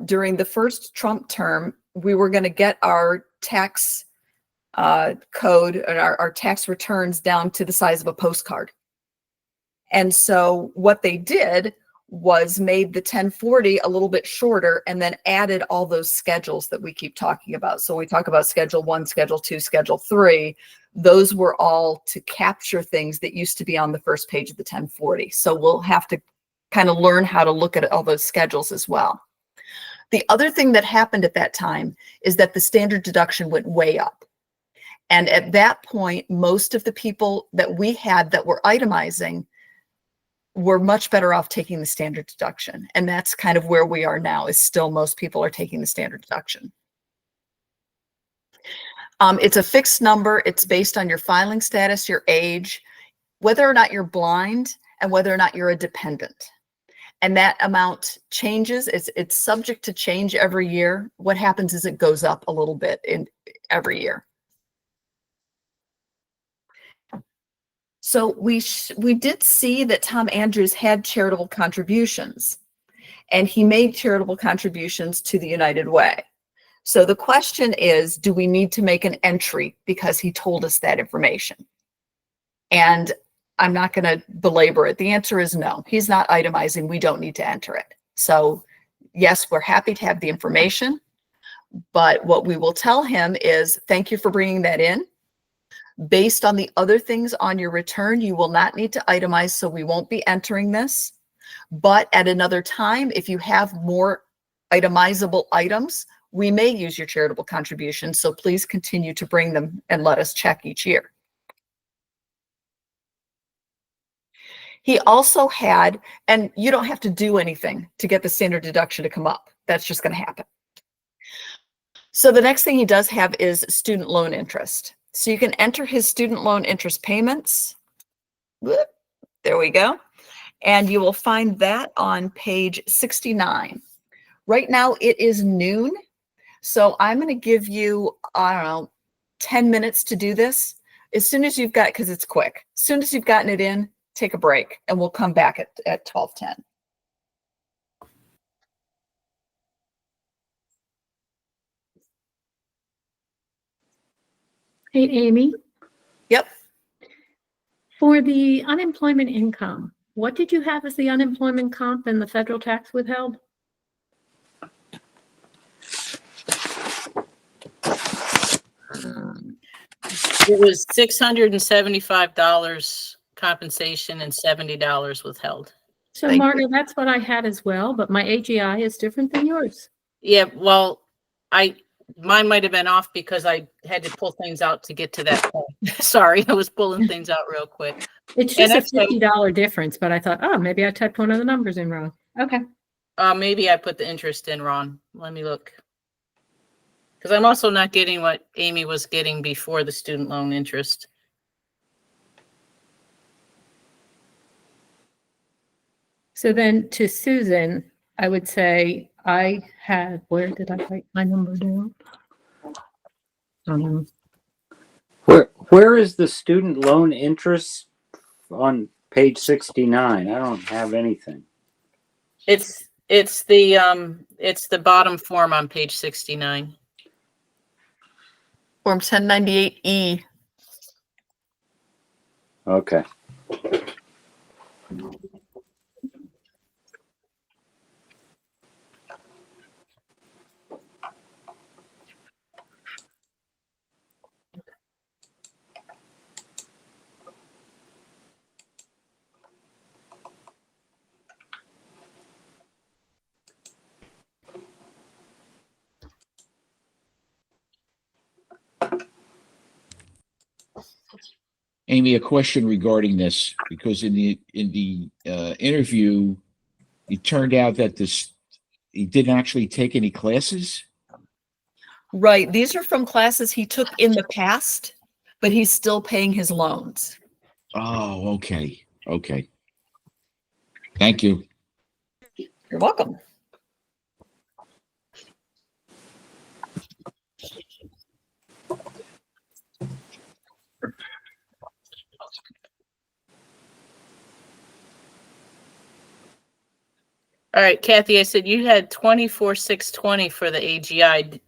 during the first Trump term, we were going to get our tax code and our tax returns down to the size of a postcard. And so what they did was made the 1040 a little bit shorter and then added all those schedules that we keep talking about. So we talk about Schedule 1, Schedule 2, Schedule 3. Those were all to capture things that used to be on the first page of the 1040. So we'll have to kind of learn how to look at all those schedules as well. The other thing that happened at that time is that the standard deduction went way up. And at that point, most of the people that we had that were itemizing were much better off taking the standard deduction. And that's kind of where we are now, is still most people are taking the standard deduction. It's a fixed number. It's based on your filing status, your age, whether or not you're blind, and whether or not you're a dependent. And that amount changes. It's subject to change every year. What happens is it goes up a little bit in every year. So we did see that Tom Andrews had charitable contributions, and he made charitable contributions to the United Way. So the question is, do we need to make an entry because he told us that information? And I'm not going to belabor it. The answer is no. He's not itemizing. We don't need to enter it. So yes, we're happy to have the information, but what we will tell him is, thank you for bringing that in. Based on the other things on your return, you will not need to itemize, so we won't be entering this. But at another time, if you have more itemizable items, we may use your charitable contributions. So please continue to bring them and let us check each year. He also had, and you don't have to do anything to get the standard deduction to come up. That's just going to happen. So the next thing he does have is student loan interest. So you can enter his student loan interest payments. Whoop, there we go. And you will find that on page 69. Right now it is noon. So I'm going to give you, I don't know, 10 minutes to do this. As soon as you've got, because it's quick, as soon as you've gotten it in, take a break and we'll come back at 12:10. Hey, Amy. Yep. For the unemployment income, what did you have as the unemployment comp and the federal tax withheld? It was $675 compensation and $70 withheld. So Margaret, that's what I had as well, but my AGI is different than yours. Yeah, well, mine might have been off because I had to pull things out to get to that point. Sorry, I was pulling things out real quick. It's just a $50 difference, but I thought, oh, maybe I typed one of the numbers in wrong. Okay. Maybe I put the interest in wrong. Let me look. Because I'm also not getting what Amy was getting before the student loan interest. So then to Susan, I would say I had, where did I write my number down? Where is the student loan interest on page 69? I don't have anything. It's the bottom form on page 69. Form 1098E. Okay. Amy, a question regarding this, because in the interview, it turned out that he didn't actually take any classes. Right. These are from classes he took in the past, but he's still paying his loans. Oh, okay. Okay. Thank you. You're welcome. All right, Kathy, I said you had 24,620 for the AGI,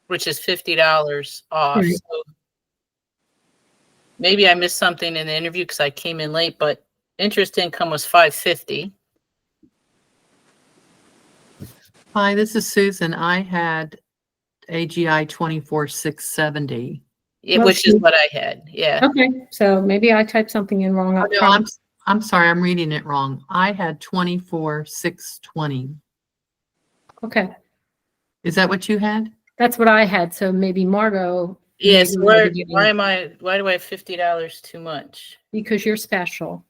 which is $50 off. Right. So maybe I missed something in the interview because I came in late, but interest income was 550. Hi, this is Susan. I had AGI 24,670. Which is what I had. Yeah. Okay, so maybe I typed something in wrong Oh, up no, front. I'm sorry, I'm reading it wrong. I had 24,620. Okay, Is that what you had? that's what I had. So maybe Margot. Yes. maybe might be Why getting- why do I have $50 too much? Because you're special.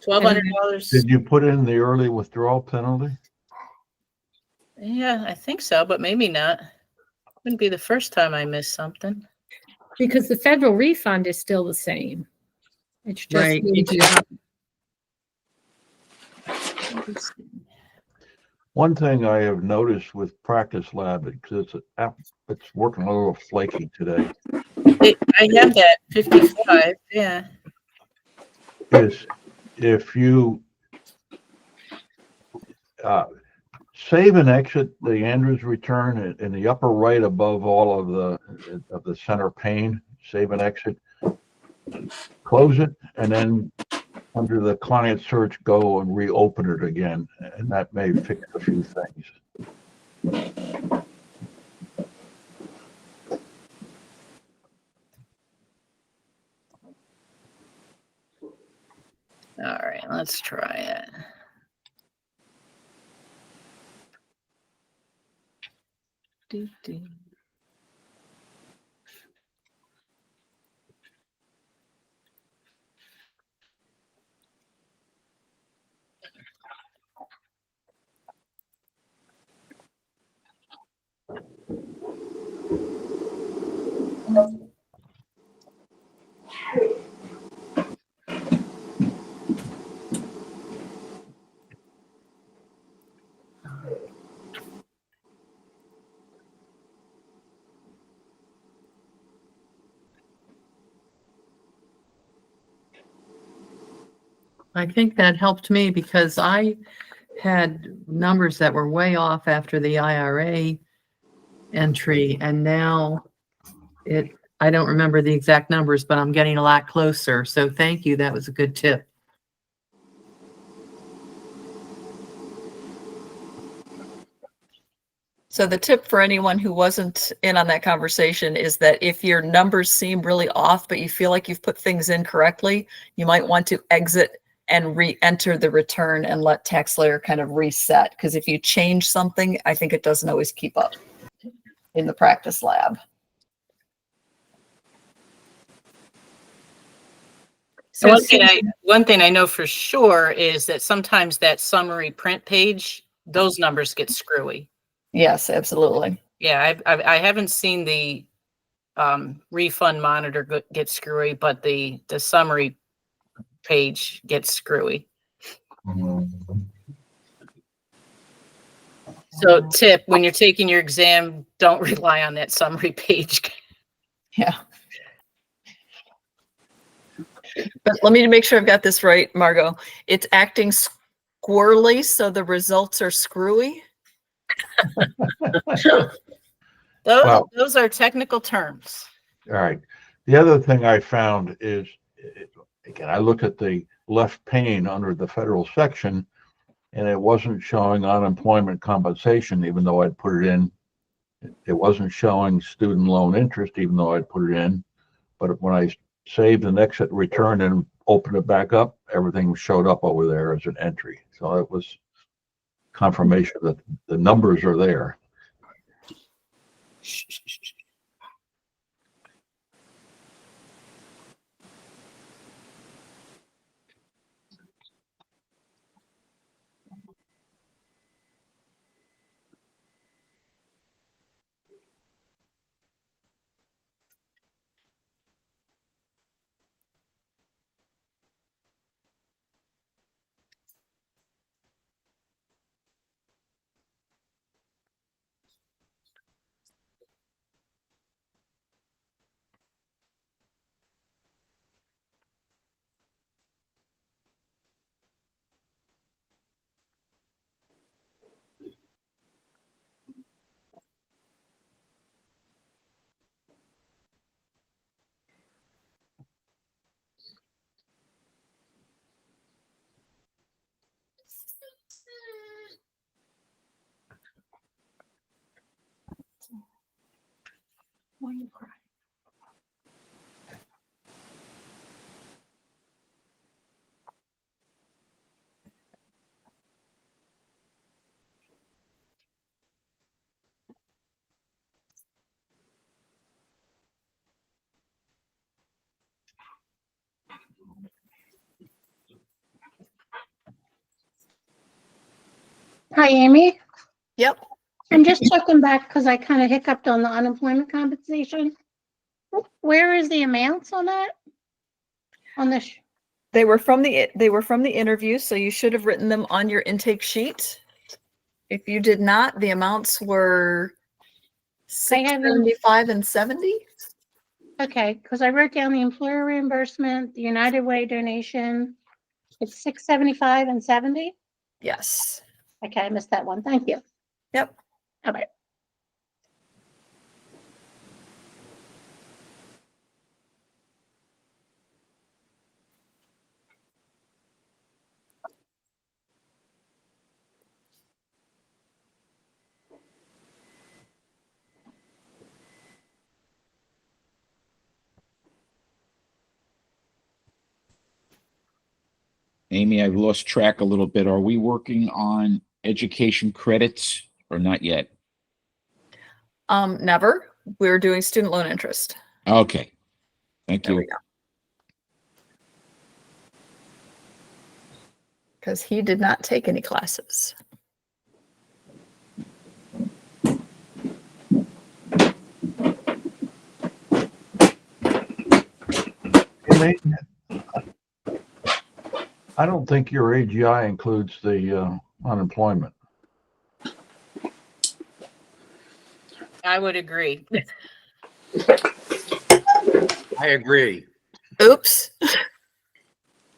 $1,200. Did you put in the early withdrawal penalty? Yeah, I think so, but maybe not. Wouldn't be the first time I missed something. Because the federal refund is still the same. It's just Right. the AGI. One thing I have noticed with Practice Lab, because it's working a little flaky today, I have that 55. Yeah. is if you save and exit the Andrews return in the upper right above all of the center pane, save and exit, close it, and then under the client search, go and reopen it again, and that may fix a few things. All right, let's try it. Do. I think that helped me because I had numbers that were way off after the IRA entry, and now I don't remember the exact numbers, but I'm getting a lot closer. So thank you. That was a good tip. So the tip for anyone who wasn't in on that conversation is that if your numbers seem really off, but you feel like you've put things in correctly, you might want to exit and re-enter the return and let TaxSlayer kind of reset. Because if you change something, I think it doesn't always keep up in the Practice Lab. So one thing I know for sure is that sometimes that summary print page, those numbers get screwy. Yes, absolutely. Yeah, I haven't seen the refund monitor get screwy, but the summary page gets screwy. So tip, when you're taking your exam, don't rely on that summary page. Yeah. But let me make sure I've got this right, Margot. It's acting squirrely, so the results are screwy. Those are technical terms. All right. The other thing I found is, again, I looked at the left pane under the federal section, and it wasn't showing unemployment compensation, even though I'd put it in. It wasn't showing student loan interest, even though I'd put it in. But when I saved and exit return and opened it back up, everything showed up over there as an entry. So it was confirmation that the numbers are there. Hi, Amy. Yep. I'm just checking back because I kind of hiccuped on the unemployment compensation. Where is the amounts on that? On the, They were from the interview, so you should have written them on your intake sheet. If you did not, the amounts were I haven't- 675 and 70. okay, because I wrote down the employer reimbursement, the United Way donation. It's 675 and 70. Yes. Okay, I missed that one. Thank you. Yep. All right. Amy, I've lost track a little bit. Are we working on education credits or not yet? Never. We're doing student loan interest. Okay. Thank There you. we go. Because he did not take any classes. Amy, I don't think your AGI includes the unemployment. I would agree. I agree. Oops.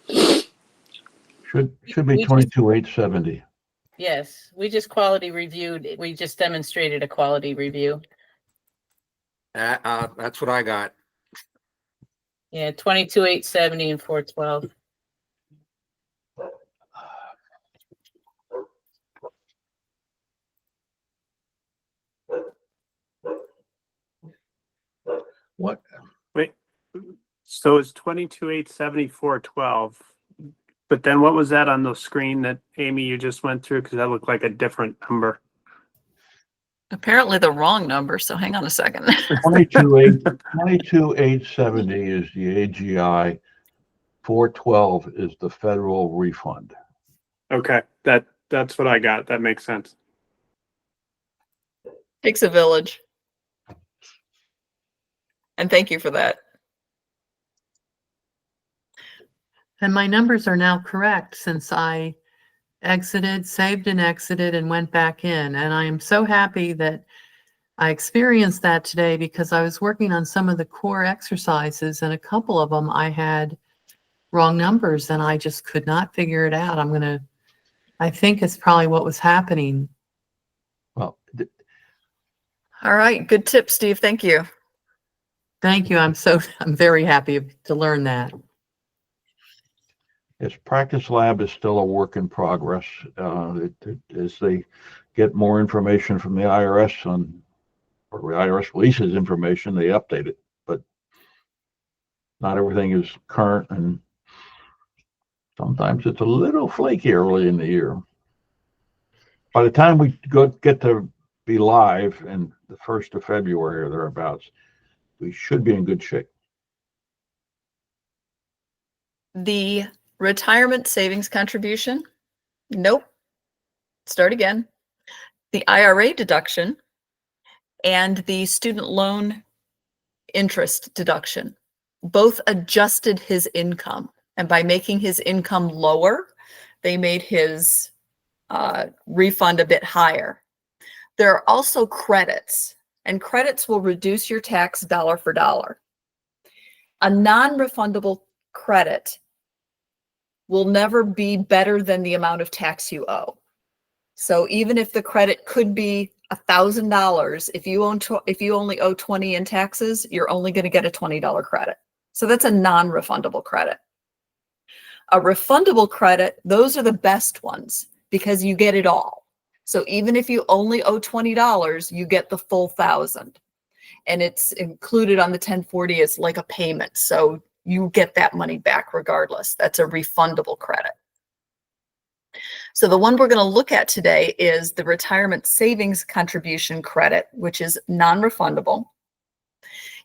Should be We just- 22,870. Yes, we just quality reviewed. We just demonstrated a quality review. That's what I got. Yeah, 22,870 and 412. What? Wait, so it's 22,874.12. But then what was that on the screen that Amy, you just went through? Because that looked like a different number. Apparently the wrong number, so hang on a second. 22,870 is the AGI. 412 is the federal refund. Okay, that's what I got. That makes sense. Takes a village. And thank you for that. And my numbers are now correct since I saved and exited and went back in. And I am so happy that I experienced that today because I was working on some of the core exercises and a couple of them I had wrong numbers and I just could not figure it out. I think it's probably what was happening. Well, All right. Good tip, Steve. Thank you. Thank you. I'm very happy to learn that. Yes, Practice Lab is still a work in progress. As they get more information from the IRS or the IRS releases information, they update it. But not everything is current, and sometimes it's a little flaky early in the year. By the time we get to be live in the 1st of February or thereabouts, we should be in good shape. The retirement savings contribution. Nope. Start again. The IRA deduction and the student loan interest deduction both adjusted his income. And by making his income lower, they made his refund a bit higher. There are also credits, and credits will reduce your tax dollar for dollar. A non-refundable credit will never be better than the amount of tax you owe. So even if the credit could be $1,000, if you only owe 20 in taxes, you're only going to get a $20 credit. So that's a non-refundable credit. A refundable credit, those are the best ones because you get it all. So even if you only owe $20, you get the full $1,000. And it's included on the 1040 as like a payment. So you get that money back regardless. That's a refundable credit. So the one we're going to look at today is the retirement savings contribution credit, which is non-refundable.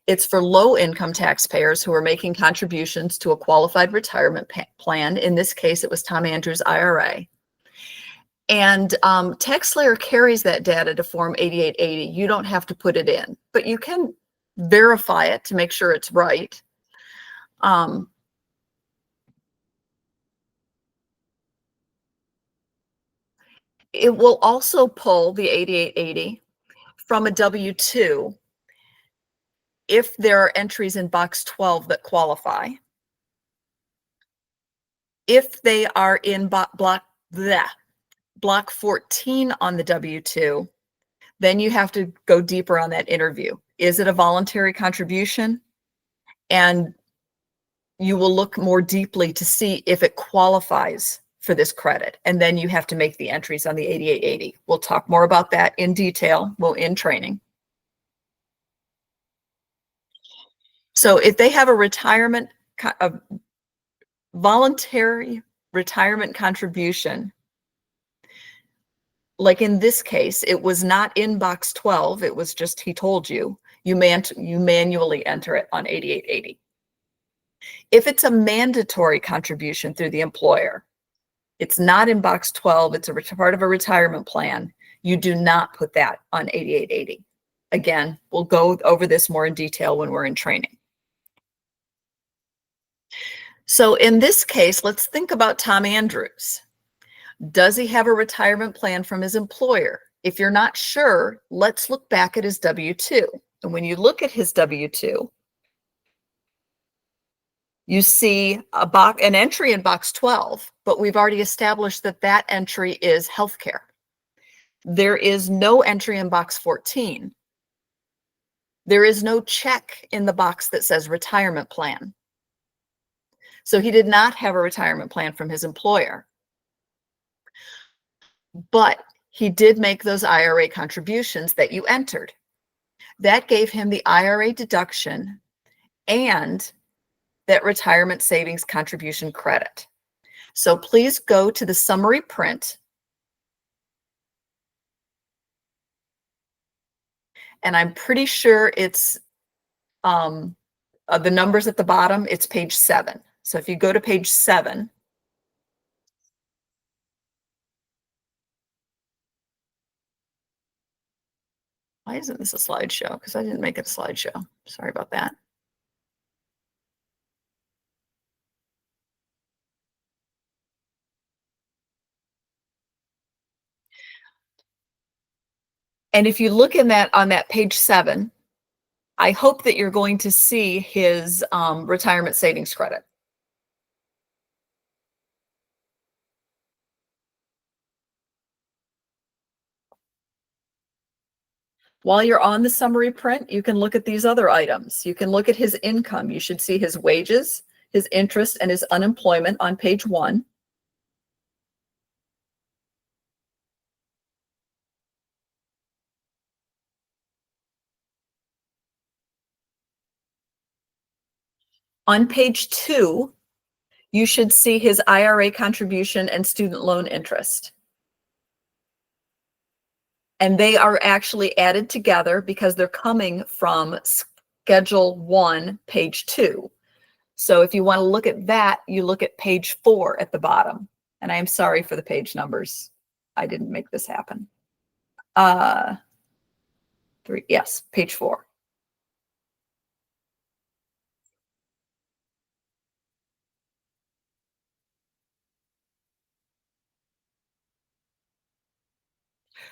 It's for low income taxpayers who are making contributions to a qualified retirement plan. In this case, it was Tom Andrews' IRA. And TaxSlayer carries that data to Form 8880. You don't have to put it in, but you can verify it to make sure it's right. It will also pull the 8880 from a W-2 if there are entries in box 12 that qualify. If they are in block 14 on the W-2, then you have to go deeper on that interview. Is it a voluntary contribution? And you will look more deeply to see if it qualifies for this credit. And then you have to make the entries on the 8880. We'll talk more about that in detail in training. So if they have a voluntary retirement contribution, like in this case, it was not in box 12. It was just, he told you, you manually enter it on 8880. If it's a mandatory contribution through the employer, it's not in box 12, it's a part of a retirement plan, you do not put that on 8880. Again, we'll go over this more in detail when we're in training. So in this case, let's think about Tom Andrews. Does he have a retirement plan from his employer? If you're not sure, let's look back at his W-2. And when you look at his W-2, you see an entry in box 12, but we've already established that that entry is healthcare. There is no entry in box 14. There is no check in the box that says retirement plan. So he did not have a retirement plan from his employer. But he did make those IRA contributions that you entered. That gave him the IRA deduction and that retirement savings contribution credit. So please go to the summary print. And I'm pretty sure it's the numbers at the bottom, it's page 7. So if you go to page 7, why isn't this a slideshow? Because I didn't make it a slideshow. Sorry about that. And if you look in that on that page 7, I hope that you're going to see his retirement savings credit. While you're on the summary print, you can look at these other items. You can look at his income. You should see his wages, his interest, and his unemployment on page 1. On page 2, you should see his IRA contribution and student loan interest. And they are actually added together because they're coming from Schedule 1, page 2. So if you want to look at that, you look at page 4 at the bottom. And I am sorry for the page numbers. I didn't make this happen. 3, yes, page 4.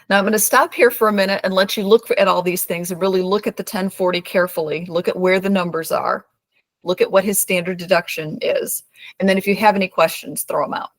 Now I'm going to stop here for a minute and let you look at all these things and really look at the 1040 carefully. Look at where the numbers are. Look at what his standard deduction is. And then if you have any questions, throw them out.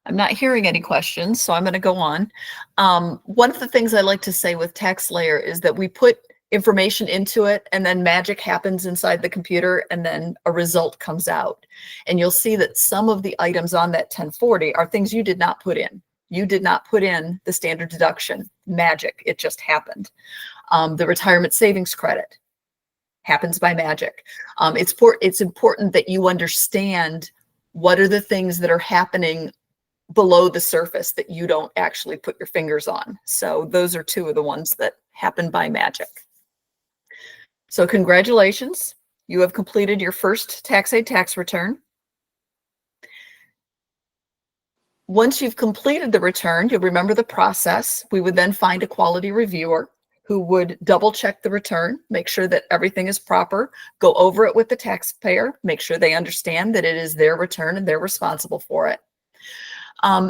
I'm not hearing any questions, so I'm going to go on. One of the things I like to say with TaxSlayer is that we put information into it, and then magic happens inside the computer, and then a result comes out. And you'll see that some of the items on that 1040 are things you did not put in. You did not put in the standard deduction. Magic. It just happened. The retirement savings credit happens by magic. It's important that you understand what are the things that are happening below the surface that you don't actually put your fingers on. So those are two of the ones that happen by magic. So congratulations, you have completed your first tax-aid tax return. Once you've completed the return, you'll remember the process. We would then find a quality reviewer who would double check the return, make sure that everything is proper, go over it with the taxpayer, make sure they understand that it is their return and they're responsible for it.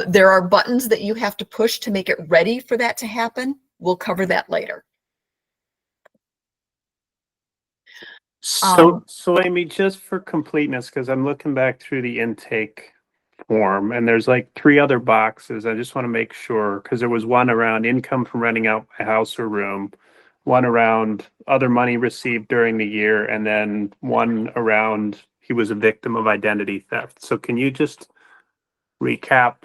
There are buttons that you have to push to make it ready for that to happen. We'll cover that later. So Amy, just for completeness, because I'm looking back through the intake form and there's like 3 other boxes. I just want to make sure, because there was one around income from renting out a house or room, one around other money received during the year, and then one around he was a victim of identity theft. So can you just recap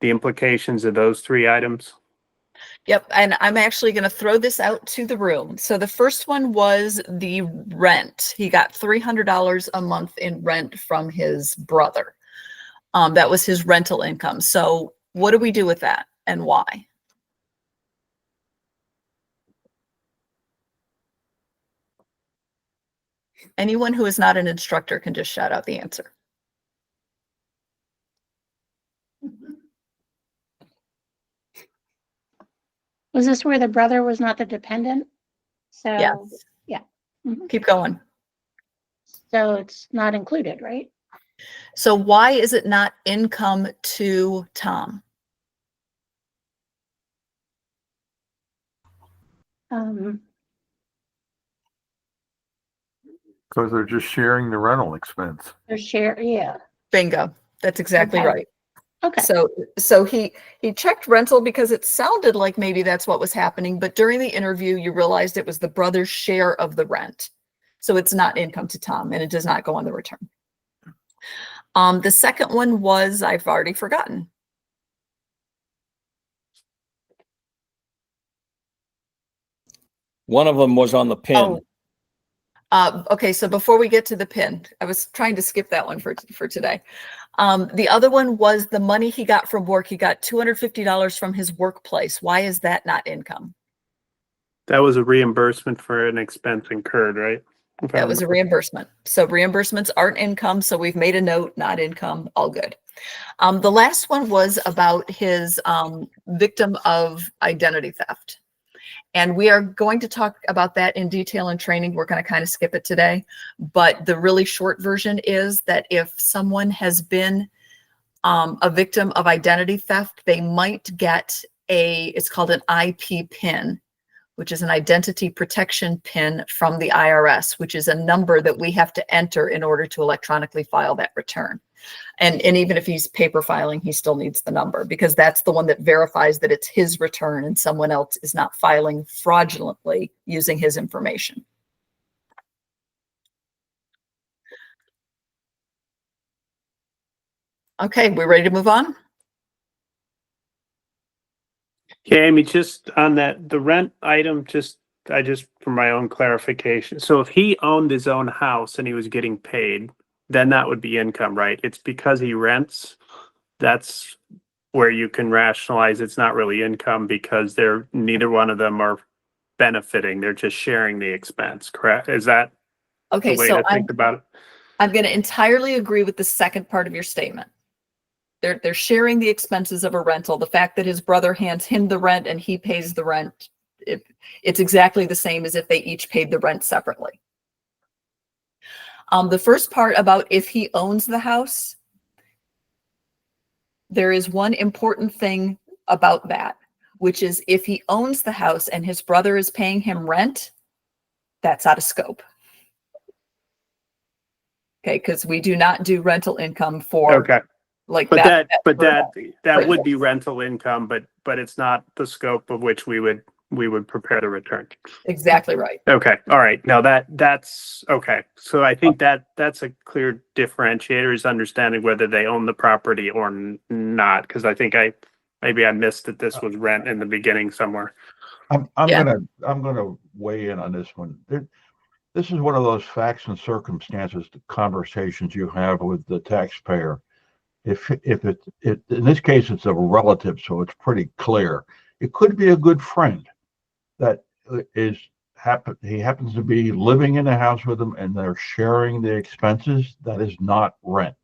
the implications of those 3 items? Yep, and I'm actually going to throw this out to the room. So the first one was the rent. He got $300 a month in rent from his brother. That was his rental income. So what do we do with that and why? Anyone who is not an instructor can just shout out the answer. Was this where the brother was not the dependent? So, Yes. yeah. Mhm. Keep going. So it's not included, right? So why is it not income to Tom? Because they're just sharing the rental expense. Their share, yeah. Bingo. That's exactly Okay. right. Okay. So he checked rental because it sounded like maybe that's what was happening, but during the interview you realized it was the brother's share of the rent. So it's not income to Tom and it does not go on the return. The second one was, I've already forgotten. One of them was on the pin. Okay, so before we get to the pin, I was trying to skip that one for today. The other one was the money he got from work. He got $250 from his workplace. Why is that not income? That was a reimbursement for an expense incurred, right? That was a reimbursement. So reimbursements aren't income. So we've made a note, not income, all good. The last one was about his victim of identity theft. And we are going to talk about that in detail in training. We're going to kind of skip it today. But the really short version is that if someone has been a victim of identity theft, they might get it's called an IP PIN, which is an identity protection PIN from the IRS, which is a number that we have to enter in order to electronically file that return. And even if he's paper filing, he still needs the number because that's the one that verifies that it's his return and someone else is not filing fraudulently using his information. Okay, we ready to move on? Yeah, Amy, just on that, the rent item, for my own clarification. So if he owned his own house and he was getting paid, then that would be income, right? It's because he rents. That's where you can rationalize it's not really income because neither one of them are benefiting. They're just sharing the expense, correct? Is that Okay, the way so to think about it? I'm going to entirely agree with the second part of your statement. They're sharing the expenses of a rental. The fact that his brother hands him the rent and he pays the rent, it's exactly the same as if they each paid the rent separately. The first part about if he owns the house, there is one important thing about that, which is if he owns the house and his brother is paying him rent, that's out of scope. Okay, because we do not do rental income for like that. But that would be rental income, but it's not the scope of which we would we would prepare the return. Exactly right. Okay, all right. Now that's okay. So I think that's a clear differentiator, is understanding whether they own the property or not. Because I think maybe I missed that this was rent in the beginning somewhere. I'm Yeah. gonna weigh in on this one. This is one of those facts and circumstances, the conversations you have with the taxpayer. If it in this case it's a relative, so it's pretty clear. It could be a good friend that he happens to be living in the house with them and they're sharing the expenses. That is not rent.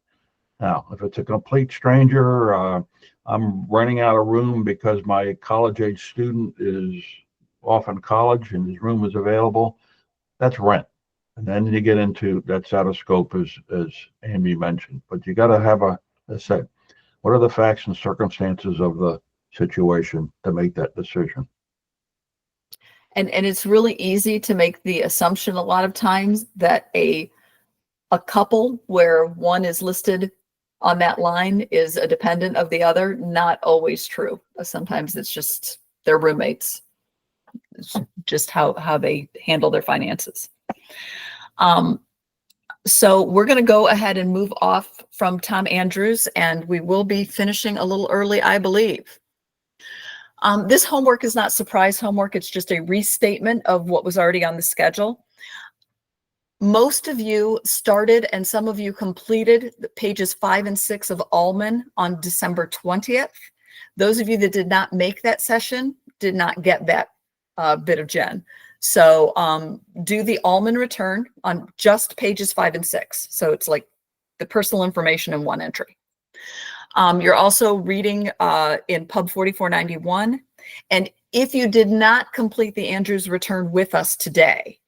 Now, if it's a complete stranger, I'm renting out a room because my college age student is off in college and his room is available, that's rent. And then you get into that's out of scope, as Amy mentioned. But you got to have what are the facts and circumstances of the situation to make that decision? And it's really easy to make the assumption a lot of times that a couple where one is listed on that line is a dependent of the other. Not always true. Sometimes it's just their roommates. It's just how they handle their finances. So we're going to go ahead and move off from Tom Andrews, and we will be finishing a little early, I believe. This homework is not surprise homework. It's just a restatement of what was already on the schedule. Most of you started and some of you completed the pages 5 and 6 of Allman on December 20th. Those of you that did not make that session did not get that bit of gen. So do the Allman return on just pages 5 and 6. So it's like the personal information in one entry. You're also reading in Pub 4491. And if you did not complete the Andrews return with us today,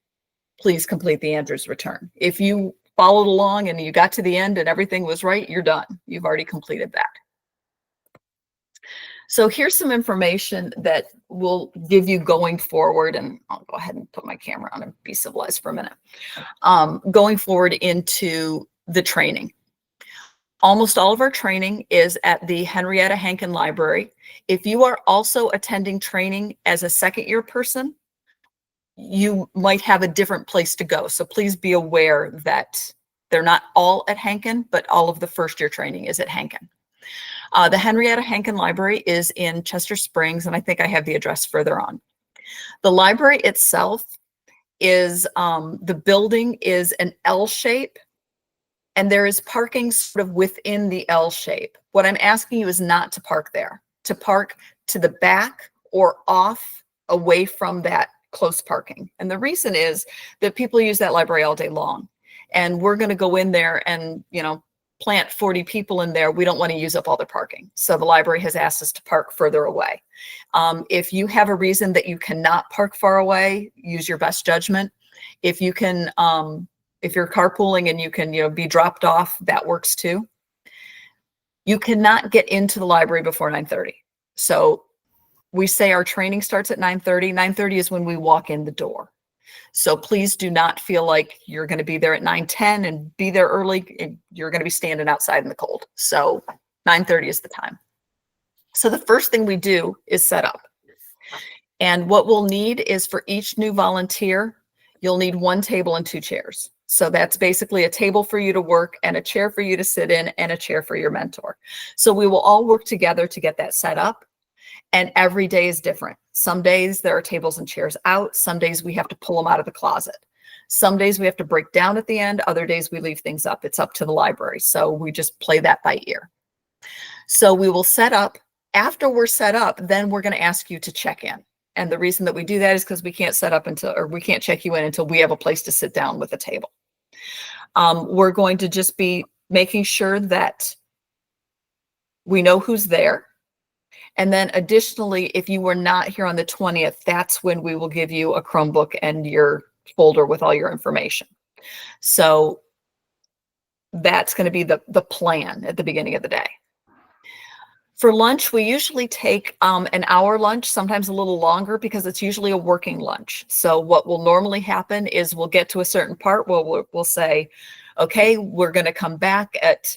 please complete the Andrews return. If you followed along and you got to the end and everything was right, you're done. You've already completed that. So here's some information that will give you going forward, and I'll go ahead and put my camera on and be civilized for a minute. Going forward into the training. Almost all of our training is at the Henrietta Hankin Library. If you are also attending training as a second-year person, you might have a different place to go. So please be aware that they're not all at Hankin, but all of the first-year training is at Hankin. The Henrietta Hankin Library is in Chester Springs, and I think I have the address further on. The library itself is, the building is an L shape, and there is parking sort of within the L shape. What I'm asking you is not to park there, to park to the back or off away from that close parking. And the reason is that people use that library all day long, and we're going to go in there and, plant 40 people in there. We don't want to use up all the parking. So the library has asked us to park further away. If you have a reason that you cannot park far away, use your best judgment. If you can, if you're carpooling and you can, be dropped off, that works too. You cannot get into the library before 9:30. So we say our training starts at 9:30. 9:30 is when we walk in the door. So please do not feel like you're going to be there at 9:10 and be there early. You're going to be standing outside in the cold. So 9:30 is the time. So the first thing we do is set up. And what we'll need is for each new volunteer, you'll need 1 table and 2 chairs. So that's basically a table for you to work and a chair for you to sit in and a chair for your mentor. So we will all work together to get that set up. And every day is different. Some days there are tables and chairs out. Some days we have to pull them out of the closet. Some days we have to break down at the end. Other days we leave things up. It's up to the library. So we just play that by ear. So we will set up. After we're set up, then we're going to ask you to check in. And the reason that we do that is because we can't set up or we can't check you in until we have a place to sit down with a table. We're going to just be making sure that we know who's there. And then additionally, if you were not here on the 20th, that's when we will give you a Chromebook and your folder with all your information. So that's going to be the plan at the beginning of the day. For lunch, we usually take an hour lunch, sometimes a little longer, because it's usually a working lunch. So what will normally happen is we'll get to a certain part where we'll say, okay, we're going to come back at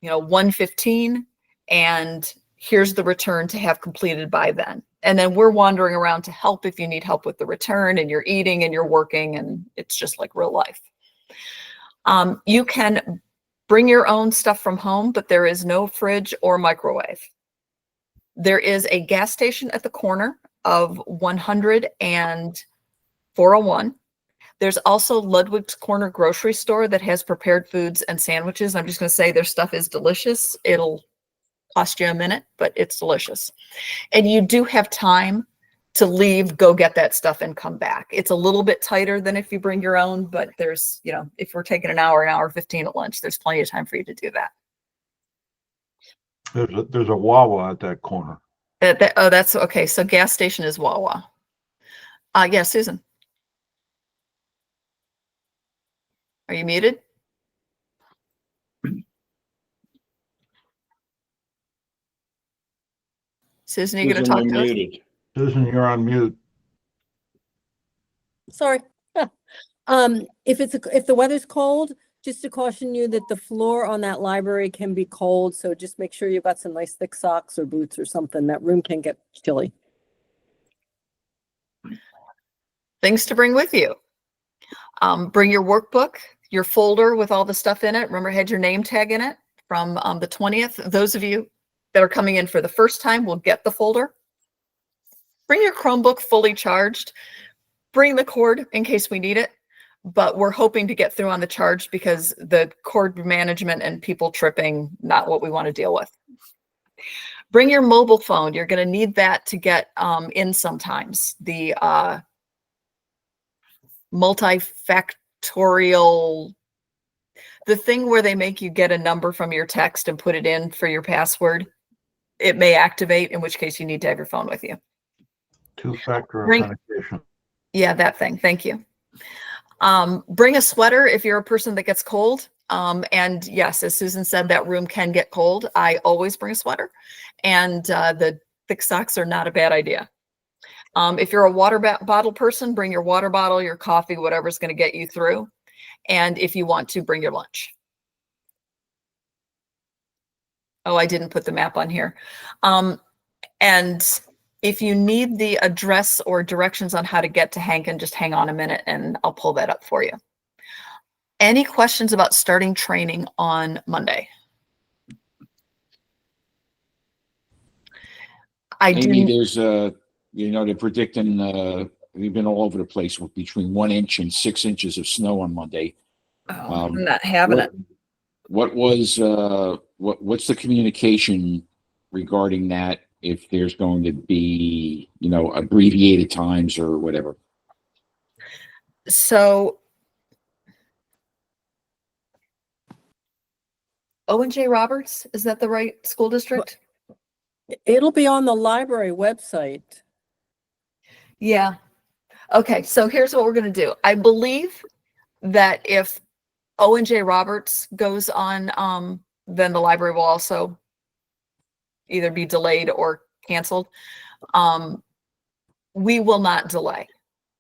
1:15 and here's the return to have completed by then. And then we're wandering around to help if you need help with the return and you're eating and you're working, and it's just like real life. You can bring your own stuff from home, but there is no fridge or microwave. There is a gas station at the corner of 100 and 401. There's also Ludwig's Corner grocery store that has prepared foods and sandwiches. I'm just going to say their stuff is delicious. It'll cost you a minute, but it's delicious. And you do have time to leave, go get that stuff and come back. It's a little bit tighter than if you bring your own, but there's, you know, if we're taking an hour 15 at lunch, there's plenty of time for you to do that. There's a Wawa at that corner. Oh, that's okay. So gas station is Wawa. Yeah, Susan. Are you muted? Susan, are you going to talk to us? Susan, you're on mute. Sorry. If the weather's cold, just to caution you that the floor on that library can be cold. So just make sure you've got some nice thick socks or boots or something. That room can get chilly. Things to bring with you. Bring your workbook, your folder with all the stuff in it. Remember, it had your name tag in it from the 20th. Those of you that are coming in for the first time will get the folder. Bring your Chromebook fully charged. Bring the cord in case we need it, but we're hoping to get through on the charge because the cord management and people tripping, not what we want to deal with. Bring your mobile phone. You're going to need that to get in sometimes. The multifactorial, the thing where they make you get a number from your text and put it in for your password, it may activate, in which case you need to have your phone with you. Two-factor Bring- authentication. Yeah, that thing. Thank you. Bring a sweater if you're a person that gets cold. And yes, as Susan said, that room can get cold. I always bring a sweater, and the thick socks are not a bad idea. If you're a water bottle person, bring your water bottle, your coffee, whatever's going to get you through. And if you want to, bring your lunch. Oh, I didn't put the map on here. And if you need the address or directions on how to get to Hankin, just hang on a minute and I'll pull that up for you. Any questions about starting training on Monday? Maybe there's you know, they're predicting, we've been all over the place with between 1 inch and 6 inches of snow on Monday. Oh, I'm not having it. What's the communication regarding that? If there's going to be, you know, abbreviated times or whatever. So Owen J. Roberts, is that the right school district? It'll be on the library website. Yeah. Okay, so here's what we're going to do. I believe that if Owen J. Roberts goes on, then the library will also either be delayed or canceled. We will not delay.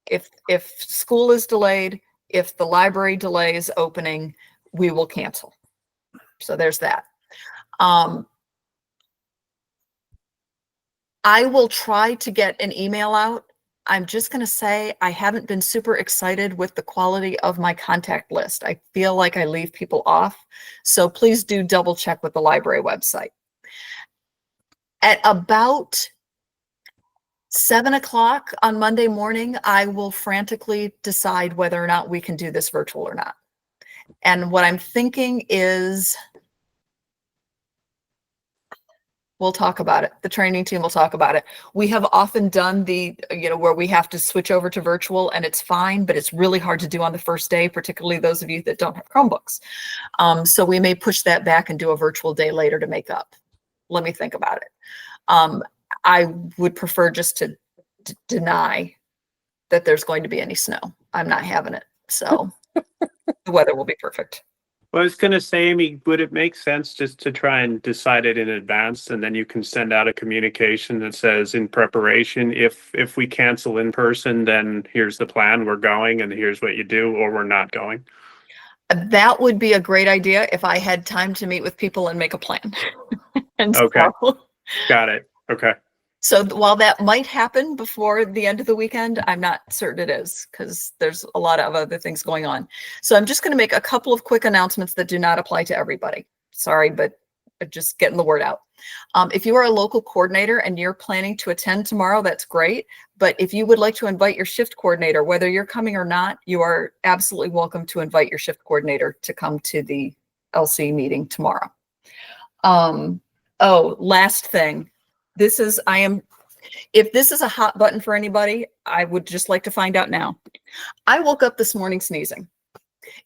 If school is delayed, if the library delays opening, we will cancel. So there's that. I will try to get an email out. I'm just going to say I haven't been super excited with the quality of my contact list. I feel like I leave people off. So please do double check with the library website. At about 7 o'clock on Monday morning, I will frantically decide whether or not we can do this virtual or not. And what I'm thinking is we'll talk about it. The training team will talk about it. We have often done the, you know, where we have to switch over to virtual and it's fine, but it's really hard to do on the first day, particularly those of you that don't have Chromebooks. So we may push that back and do a virtual day later to make up. Let me think about it. I would prefer just to deny that there's going to be any snow. I'm not having it. So the weather will be perfect. Well, I was going to say, Amy, would it make sense just to try and decide it in advance, and then you can send out a communication that says in preparation, if we cancel in person, then here's the plan, we're going, and here's what you do, or we're not going? That would be a great idea if I had time to meet with people and make a plan. And Okay. so- Got it. Okay. So while that might happen before the end of the weekend, I'm not certain it is because there's a lot of other things going on. So I'm just going to make a couple of quick announcements that do not apply to everybody. Sorry, but just getting the word out. If you are a local coordinator and you're planning to attend tomorrow, that's great. But if you would like to invite your shift coordinator, whether you're coming or not, you are absolutely welcome to invite your shift coordinator to come to the LC meeting tomorrow. Oh, last thing. If this is a hot button for anybody, I would just like to find out now. I woke up this morning sneezing.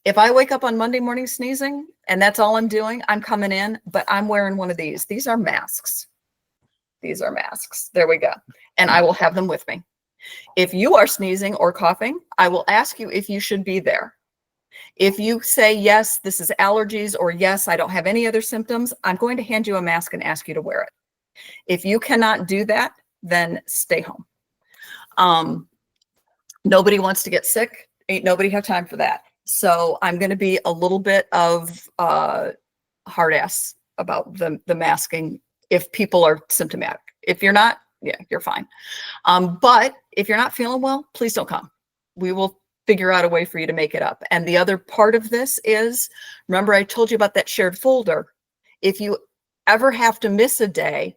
If I wake up on Monday morning sneezing and that's all I'm doing, I'm coming in, but I'm wearing one of these. These are masks. These are masks. There we go. And I will have them with me. If you are sneezing or coughing, I will ask you if you should be there. If you say, yes, this is allergies, or yes, I don't have any other symptoms, I'm going to hand you a mask and ask you to wear it. If you cannot do that, then stay home. Nobody wants to get sick. Ain't nobody have time for that. So I'm going to be a little bit of hard ass about the masking if people are symptomatic. If you're not, yeah, you're fine. But if you're not feeling well, please don't come. We will figure out a way for you to make it up. And the other part of this is, remember I told you about that shared folder. If you ever have to miss a day,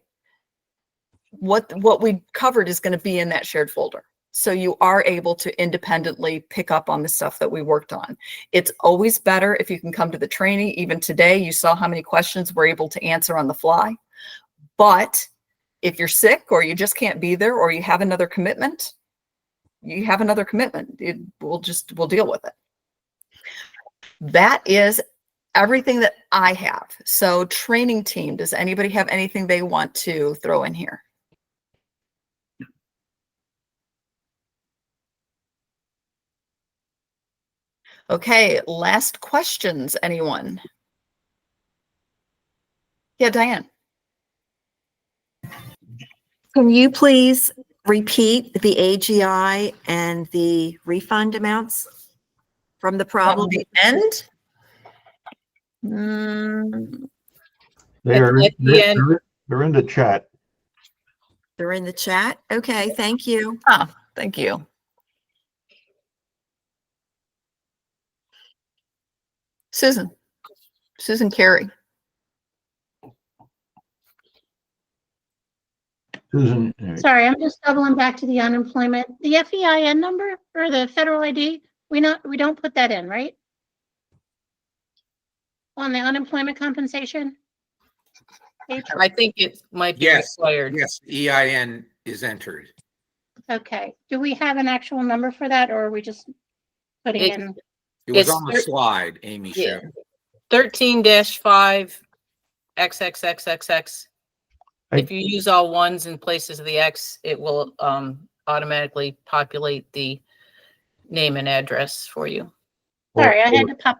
what we covered is going to be in that shared folder. So you are able to independently pick up on the stuff that we worked on. It's always better if you can come to the training. Even today, you saw how many questions we're able to answer on the fly. But if you're sick or you just can't be there or you have another commitment, you have another commitment. We'll deal with it. That is everything that I have. So training team, does anybody have anything they want to throw in here? Okay, last questions, anyone? Yeah, Diane. Can you please repeat the AGI and the refund amounts from the problem? From the end? They're At the end. in the chat. They're in the chat? Okay, thank you. Thank you. Susan Carey. Susan. Sorry, I'm just doubling back to the unemployment. The FEIN number or the federal ID, we don't put that in, right? On the unemployment compensation page? I think it might be required. Yes, EIN is entered. Okay. Do we have an actual number for that, or are we just putting in? It was on the slide, Amy showed. 13-5 XXXXX. If you use all ones in places of the X, it will automatically populate the name and address for you. Sorry, I had to pop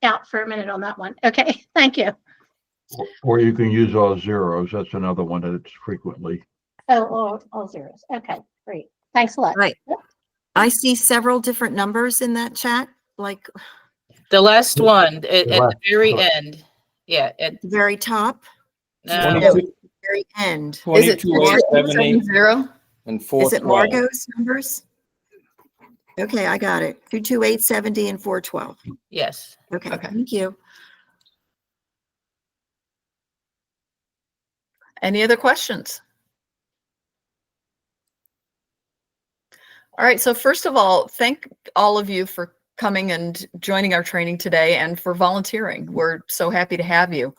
out for a minute on that one. Okay, thank you. Or you can use all zeros. That's another one that it's frequently. Oh, all zeros. Okay, great. Thanks a lot. Right. I see several different numbers in that chat, like The last one at the very end. Yeah, at the very top. Very end. Is it 22,870 and 412. Is it Margot's numbers? Okay, I got it. 22870 and 412. Yes. Okay, thank you. Any other questions? All right, so first of all, thank all of you for coming and joining our training today and for volunteering. We're so happy to have you.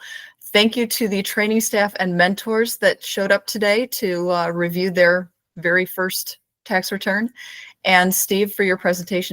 Thank you to the training staff and mentors that showed up today to review their very first tax return. And Steve, for your presentation